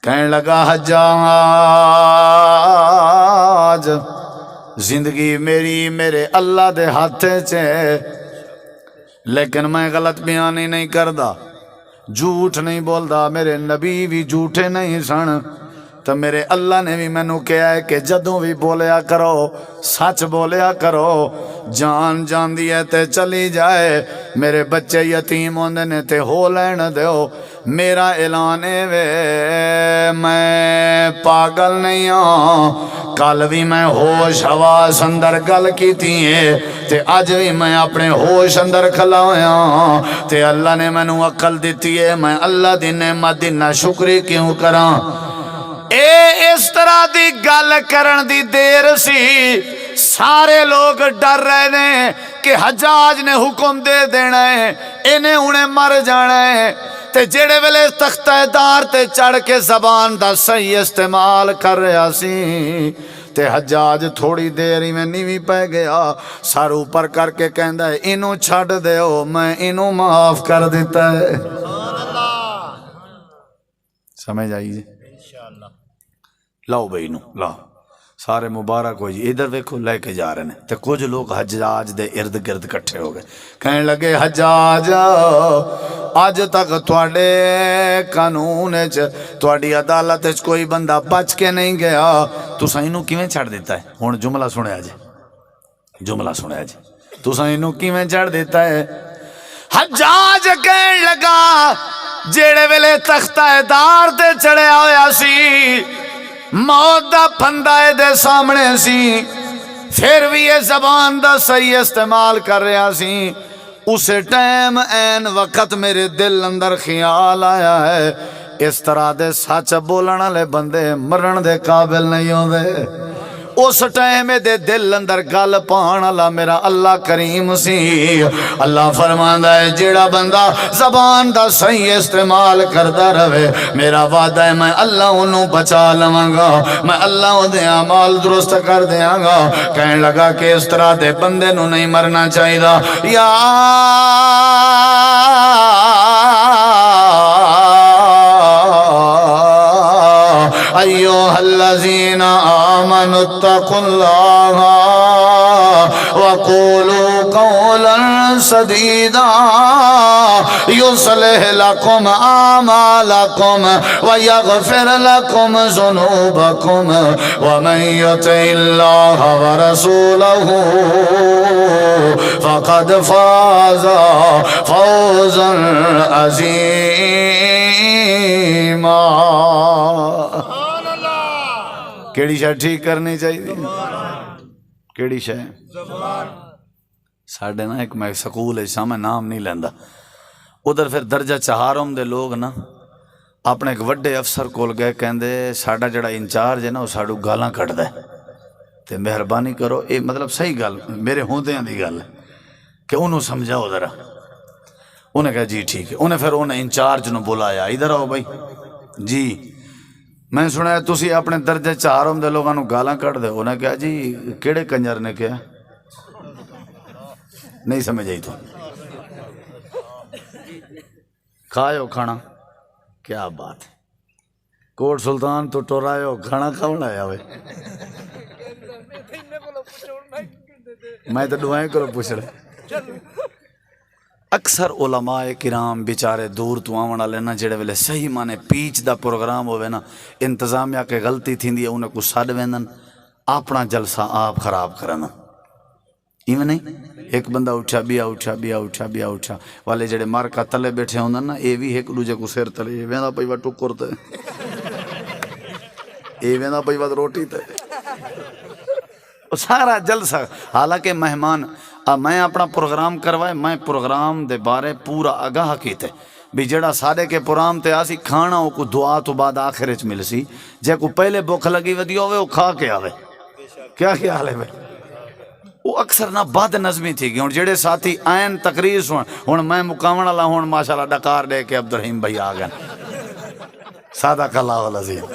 کہنے لگا حجاج زندگی میری میرے اللہ دے ہاتھے چے لیکن میں غلط بیانی نہیں کردا جھوٹ نہیں بولدا، میرے نبی بھی جھوٹے نہیں سن، تو میرے اللہ نے بھی مینوں کہا ہے کہ جدوں بھی بولیا کرو سچ بولیا کرو، جان جاندی ہے تے چلی جائے، میرے بچے یتیم ہوندے نے تے ہو لین دیو، میرا اعلان ہے وے میں پاگل نہیں ہوں، کل بھی میں ہوش حواس اندر گل کیتی ہے تے اج بھی میں اپنے ہوش اندر کھلا ہویا ہوں، تے اللہ نے مینوں عقل دتی ہے، میں اللہ دی نعمت دی ناشکری کیوں کراں؟ اس طرح دی گل کرن دی دیر سی، سارے لوگ ڈر رہے نے کہ حجاج نے حکم دے دینا ہے انہیں انہیں مر جانا ہے، تے جڑے ویلے تختہ دار تے چڑھ کے زبان دا صحیح استعمال کر رہا سی تے حجاج تھوڑی دیر ہی میں نیوی پہ گیا، سر اوپر کر کے کہندا ہے انہوں چھڑ دیو، میں انہوں معاف کر دیتا ہے۔ سمجھ آئیے؟ لاؤ بھائی نو لاؤ، سارے مبارک ہو جی، ادھر دیکھو لے کے جا رہے ہیں، تے کچھ لوگ حجاج دے ارد گرد کٹھے ہو گئے، کہنے لگے حجاج آج تک تواڈے قانون وچ تواڈی عدالت وچ کوئی بندہ بچ کے نہیں گیا، تساں اینوں کیویں چھڑ دیتا ہے؟ ہن جملہ سنیا جی، جملہ سنیا جی، تساں اینوں کیویں چھڑ دیتا ہے؟ حجاج کہن لگا جیڑے ویلے تختہ دار تے چڑھیا ہویا سی، موت دا پھندا دے سامنے سی، پھر بھی یہ زبان دا صحیح استعمال کر رہا سی، اس ٹائم این وقت میرے دل اندر خیال آیا ہے اس طرح دے سچ بولن والے بندے مرن دے قابل نہیں ہوندے، اس ٹائم دے دل اندر گل پان والا میرا اللہ کریم سی، اللہ فرماندا ہے جیڑا بندہ زبان دا صحیح استعمال کردا رہے، میرا وعدہ ہے میں اللہ انہوں بچا لواں گا، میں اللہ دے اعمال درست کر دیاں گا۔ کہنے لگا کہ اس طرح دے بندے نو نہیں مرنا چاہیے، یا ایوہ الذین آمنوا اتقوا اللہ وقولوا قولا سدیدا یصلح لکم اعمالکم ویغفر لکم ذنوبکم ومن یطع اللہ ورسولہ فقد فاز فوزا عظیما۔ کیڑی شے ٹھیک کرنی چاہیے؟ کیڑی شے؟ ساڈے نا ایک میں سکول ہے میں نام نہیں لیندا، ادھر پھر درجہ چہارم دے لوگ نا اپنے ایک وڈے افسر کول گئے، کہندے ساڈا جڑا انچارج ہے نا وہ ساڈو گالاں کڈدا ہے تے مہربانی کرو، اے مطلب صحیح گل میرے ہوندیاں دی گل ہے کہ انہوں سمجھاؤ ذرا۔ انہیں کہا جی ٹھیک ہے، انہیں پھر انہیں انچارج نو بلایا، ادھر آؤ بھائی جی میں سنا ہے تسی اپنے درجے چہارم دے لوگاں نو گالاں کٹ دے، انہیں کہا جی کیڑے کنجر نے کیا؟ نہیں سمجھ آئی تو کھایو کھانا، کیا بات ہے، کوٹ سلطان تو ٹورایو کھانا کھاون آیا ہوئے، میں تو دعائیں کرو پوچھ رہے۔ اکثر علماء کرام بیچارے دور تو آون والے نا جڑے ویلے صحیح مانے پیچ دا پروگرام ہوئے نا انتظامیہ کے غلطی تھیندی ہے انہیں کو سڈ ویندن اپنا جلسہ آپ خراب کرنا، ایویں نہیں ایک بندہ اٹھا بیا اٹھا بیا اٹھا بیا اٹھا والے جڑے مار کا تلے بیٹھے ہوندن نا اے بھی ایک دوجے کو سر تلے ویندا پئی وا ٹکر تے اے ویندا پئی وا روٹی تے سارا جلسہ، حالانکہ مہمان میں اپنا پروگرام کروائے، میں پروگرام دے بارے پورا آگاہ کیتے بھی جڑا ساڈے کے پروگرام تے آسی کھانا وہ کو دعا تو بعد آخر وچ مل سی، جے کو پہلے بھوک لگی ودی ہوے وہ کھا کے آوے، کیا خیال ہے بھائی؟ وہ اکثر نہ بد نظمی تھی گی، ہن جڑے ساتھی آئین تقریر سن، ہن میں مقاون والا ہن ماشاءاللہ ڈکار دے کے عبدالرحیم بھائی آ گئے، صدق اللہ العظیم۔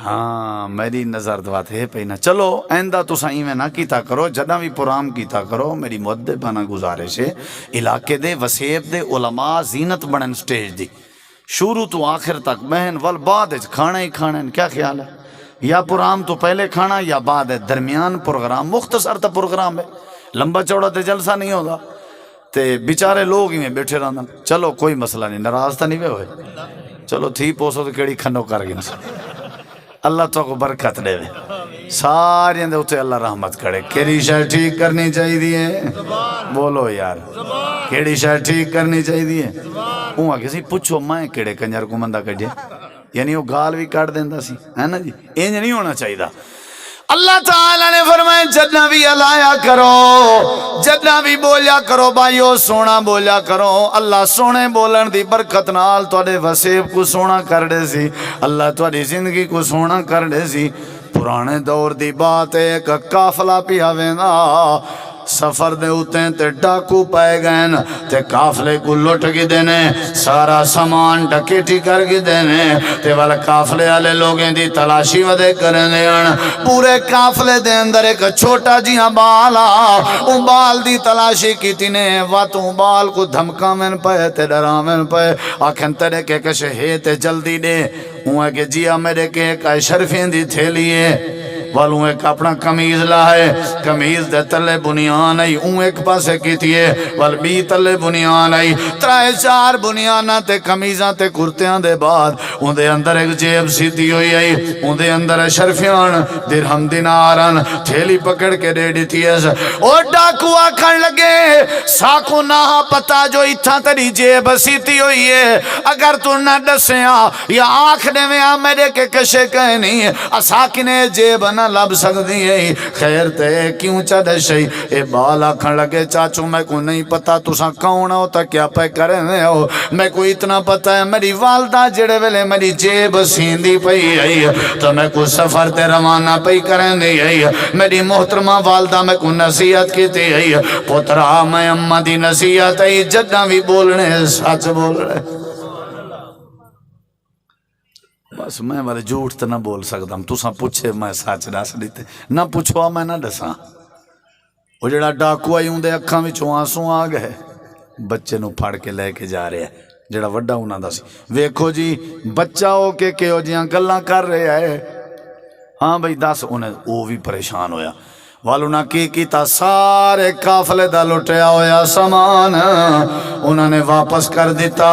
ہاں میری نظر دوات ہے پہ نا، چلو آئندہ تساں ایویں نہ کیتا کرو، جداں بھی پروگرام کیتا کرو میری مؤدبانہ گزارش ہے علاقے دے وسیب دے علماء زینت بنن سٹیج دی، شروع تو آخر تک بہن ول بعد کھانا ہی کھانا، کیا خیال ہے؟ یا پروگرام تو پہلے کھانا یا بعد ہے، درمیان پروگرام مختصر تا پروگرام ہے، لمبا چوڑا تے جلسہ نہیں ہوگا۔ تے بیچارے لوگ ہی میں بیٹھے رہنا. چلو کوئی مسئلہ نہیں, ناراض تو نہیں ہوئے, چلو تھی پوسو تو کیڑی کھنو کر گئی. اللہ تو کو برکت دے سارے دے اتنے اللہ رحمت کرے. کیڑی شے ٹھیک کرنی چاہیے؟ بولو یار, کیڑی شے ٹھیک کرنی چاہیے؟ اوہاں کسی پوچھو میں کیڑے کنجر کو مندہ کڈیا, یعنی وہ گال بھی کٹ دیندا سی, ہے نا جی. انج نہیں ہونا چاہیے. اللہ تعالیٰ نے فرمائے جدنا بھی الایا کرو, جدنا بھی بولیا کرو بھائیو سونا بولیا کرو. اللہ سونے بولن دی برکت نال تواڈے وسیب کو سونا کر دے سی, اللہ تواڈی زندگی کو سونا کر دے سی. پرانے دور دی بات ہے, ایک قافلہ پیا ویندا, سفر دے اتیں تے ڈاکو پائے گئے تے قافلے کو لٹ گی دینے, سارا سامان ڈکیٹی کر گی دینے تے والا قافلے والے لوگیں دی تلاشی ودے کرنے دین. پورے قافلے دے اندر ایک چھوٹا جیاں بال آ, اون بال دی تلاشی کیتی نے, واتوں بال کو دھمکاویں پے تے ڈراویں پے, آکھن تیرے کے کش ہے تے جلدی دے. اوہ کہ جیا میرے کے ایک اشرفین دی تھیلی ہے, والوں ایک اپنا کمیز لائے, کمیز دے تلے بنیان آئی, اون ایک پاسے کیتی ہے والبی تلے بنیان آئی, ترائے چار بنیانہ تے کمیزاں تے کرتیاں دے بعد اون دے اندر ایک جیب سیدھی ہوئی آئی, اون دے اندر شرفیان درہم دینارن تھیلی پکڑ کے ریڈی تھی ہے. اور ڈاکو آکھن لگے ساکو نہ پتا جو اتھا تری جیب سیدھی ہوئی ہے, اگر تو نہ ڈسیاں یا آنکھ نے میں میرے کے کشے کہنی اساکنے جیب نہ لب سکتی ہے. خیر تے کیوں چاہتے شئی اے بال آکھن لگے چاچو میں کو نہیں پتا تساں کون ہو تا کیا پہ کرنے ہو, میں کو اتنا پتا ہے میری والدہ جڑے ویلے میری جیب سیندی پئی آئی تو میں کو سفر تے روانہ پئی کرنے آئی, میری محترمہ والدہ میں کو نصیحت کی تی آئی, پترا میں اممہ دی نصیحت آئی جدہ بھی بولنے سچ بول رہے. بس میں والے جھوٹ تو نہ بول سکتا ہوں, تساں پوچھے میں سچ دس دیتے, نہ پوچھوا میں نہ دساں. وہ جڑا ڈاکو آئی ہوں دے اکھاں وچوں آنسو آ گئے, بچے نو پھڑ کے لے کے جا رہے ہیں جڑا وڈا انہاں دا سی. ویکھو جی بچہ ہو کے کہو جیاں گلاں کر رہے ہے, ہاں بھئی دس, انہیں وہ بھی پریشان ہویا. والوں نہ کی کیتا سارے قافلے دا لٹیا ہویا سامان انہوں نے واپس کر دیتا,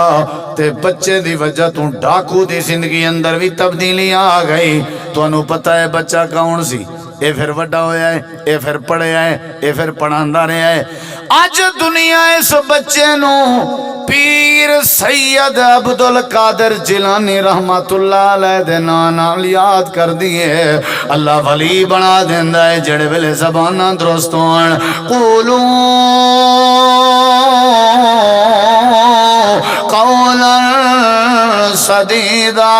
تے بچے دی وجہ تو ڈاکو دی زندگی اندر بھی تبدیلی آ گئی. تو انہوں پتہ ہے بچہ کون سی, اے پھر وڈا ہویا ہے, اے پھر پڑھے ہے, اے پھر پڑھاندہ رہے ہے. آج دنیا اس بچے نو پیر سید عبدالقادر جیلانی رحمت اللہ علیہ دے نام یاد کر دیئے. اللہ ولی بنا دیندہ ہے جڑے ویلے زبانہ درست ہوئن. قولوں قولا سدیدا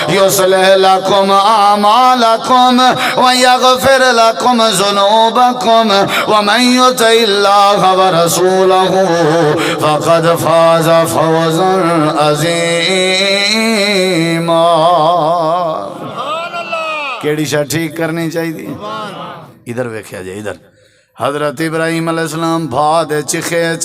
يصلح لكم أعمالكم ويغفر لكم ذنوبكم ومن يطع الله ورسوله فقد فاز فوزا عظيما. کیڑی شاہ ٹھیک کرنی چاہیے؟ ادھر ویکھیا جائے, ادھر حضرت ابراہیم علیہ السلام بھا دے چکھیچ,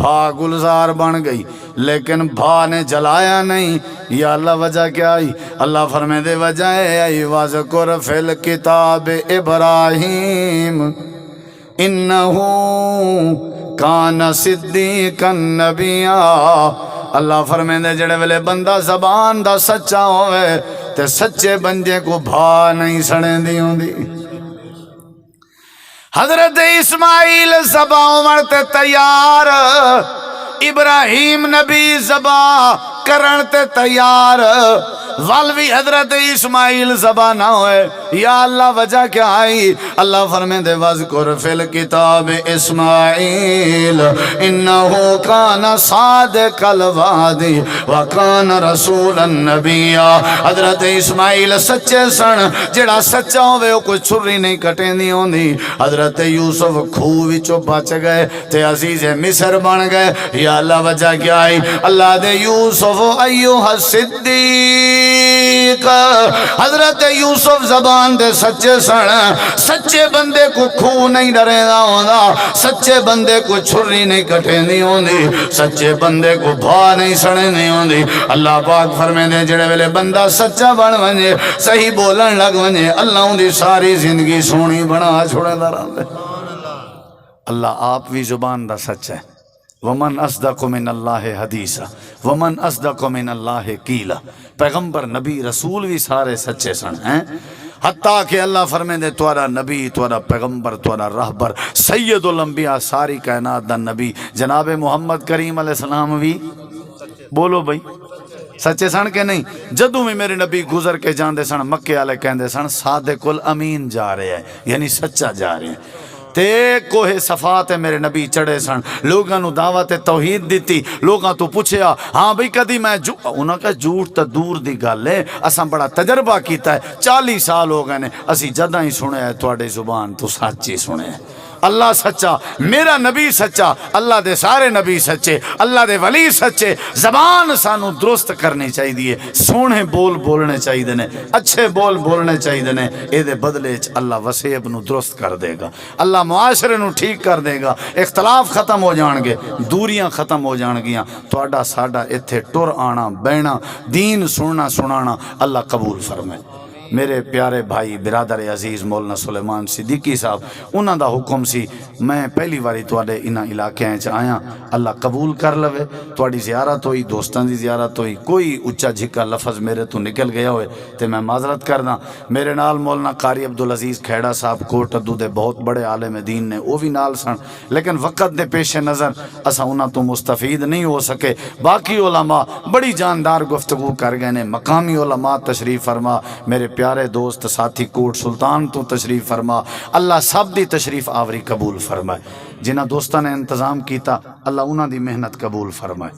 بھا گلزار بن گئی لیکن بھا نے جلایا نہیں. یا اللہ وجہ کیا آئی؟ اللہ فرمے دے وجہ آئی وَذْكُرْ فِي الْكِتَابِ إِبْرَاهِيمَ إِنَّهُ كَانَ صِدِّيقًا نَبِيًّا. اللہ فرمے دے جڑے ویلے بندہ زبان دا سچا ہوئے تے سچے بندے کو بھا نہیں سڑیں دی ہوں دی. حضرت اسماعیل ذبح عمر تے تیار, ابراہیم نبی ذبح کرن تے تیار, والوی حضرت اسماعیل ذبح نہ ہوئے. یا اللہ وجہ کیا آئی؟ اللہ فرمے دے وَذْكُرْ فِي الْكِتَابِ اسماعیل انہو کان صادق الوعد وکان رسولا نبیا. حضرت اسماعیل سچے سن, جڑا سچا ہوئے وہ کوئی چھری نہیں کٹیں دی ہوندی. حضرت یوسف کھوہ وچوں بچ گئے تے عزیز مصر بن گئے. یا اللہ وجہ کیا آئی؟ اللہ دے یوسف ایوہ الصدیق, حضرت یوسف زبان دے سچے سن, سچے بندے کو کھو نہیں ڈرے دا ہوندا, سچے بندے کو چھری نہیں کٹے نہیں ہوندی, سچے بندے کو بھا نہیں سڑے نہیں ہوندی. اللہ پاک فرمے دے جڑے ویلے بندہ سچا بن ونجے, صحیح بولن لگ ونجے, اللہ ان دی ساری زندگی سونی بنا چھوڑے دا رہا دے. اللہ آپ بھی زبان دا سچ ہے. ومن اصدق من اللہ حدیثا ومن اصدق من اللہ قیلا. پیغمبر نبی رسول بھی سارے سچے سن ہیں، حتیٰ کہ اللہ فرمے دے تورا نبی، تورا پیغمبر، تورا رہبر، سید الانبیاء، ساری کائنات دا نبی جناب محمد کریم علیہ السلام بھی بولو بھائی سچے سن کے نہیں. جدوں بھی میرے نبی گزر کے جاندے سن مکے والے کہندے سن صادق الامین جا رہے ہیں، یعنی سچا جا رہے ہیں. تے کوہ صفا تے میرے نبی چڑھے سن، لوگاں نو دعوت توحید دیتی. لوگاں تو پوچھیا ہاں بھئی کدی میں انہاں کہا جھوٹ تا دور دی گل ہے، اساں بڑا تجربہ کیتا ہے، 40 سال ہو گئے نے، اسی جداں ہی سنے ہے تواڈے زبان تو سچ ہی سنے ہے. اللہ سچا، میرا نبی سچا، اللہ دے سارے نبی سچے، اللہ دے ولی سچے. زبان سانو درست کرنی چاہیے، سونے بول بولنے چاہیے نے، اچھے بول بولنے چاہیے نے. اے دے بدلے اللہ وسیب نو درست کر دے گا، اللہ معاشرے نو ٹھیک کر دے گا. اختلاف ختم ہو جان گے، دوریاں ختم ہو جان گیاں. تہاڈا ساڈا ایتھے ٹر آنا بہنا، دین سننا سنانا اللہ قبول فرمائے. میرے پیارے بھائی برادر عزیز مولانا سلیمان صدیقی صاحب، انہاں دا حکم سی میں پہلی واری تواڈے انہاں علاقیاں وچ آیا، اللہ قبول کر لوے. تواڈی زیارت ہوئی، دوستاں دی زیارت ہوئی، کوئی اچا جھکا لفظ میرے تو نکل گیا ہوئے تے میں معذرت کردا. میرے نال مولانا قاری عبدالعزیز کھیڑا صاحب کوٹ ادو دے بہت بڑے عالم دین نے، وہ بھی نال سن، لیکن وقت دے پیش نظر اساں انہاں تو مستفید نہیں ہو سکے. باقی علماء بڑی جاندار گفتگو کر گئے نے. مقامی علماء تشریف فرما، میرے پیارے دوست ساتھی کوٹ سلطان تو تشریف فرما. اللہ سب دی تشریف آوری قبول فرمائے. جنہ دوستاں نے انتظام کیتا اللہ انہاں دی محنت قبول فرمائے.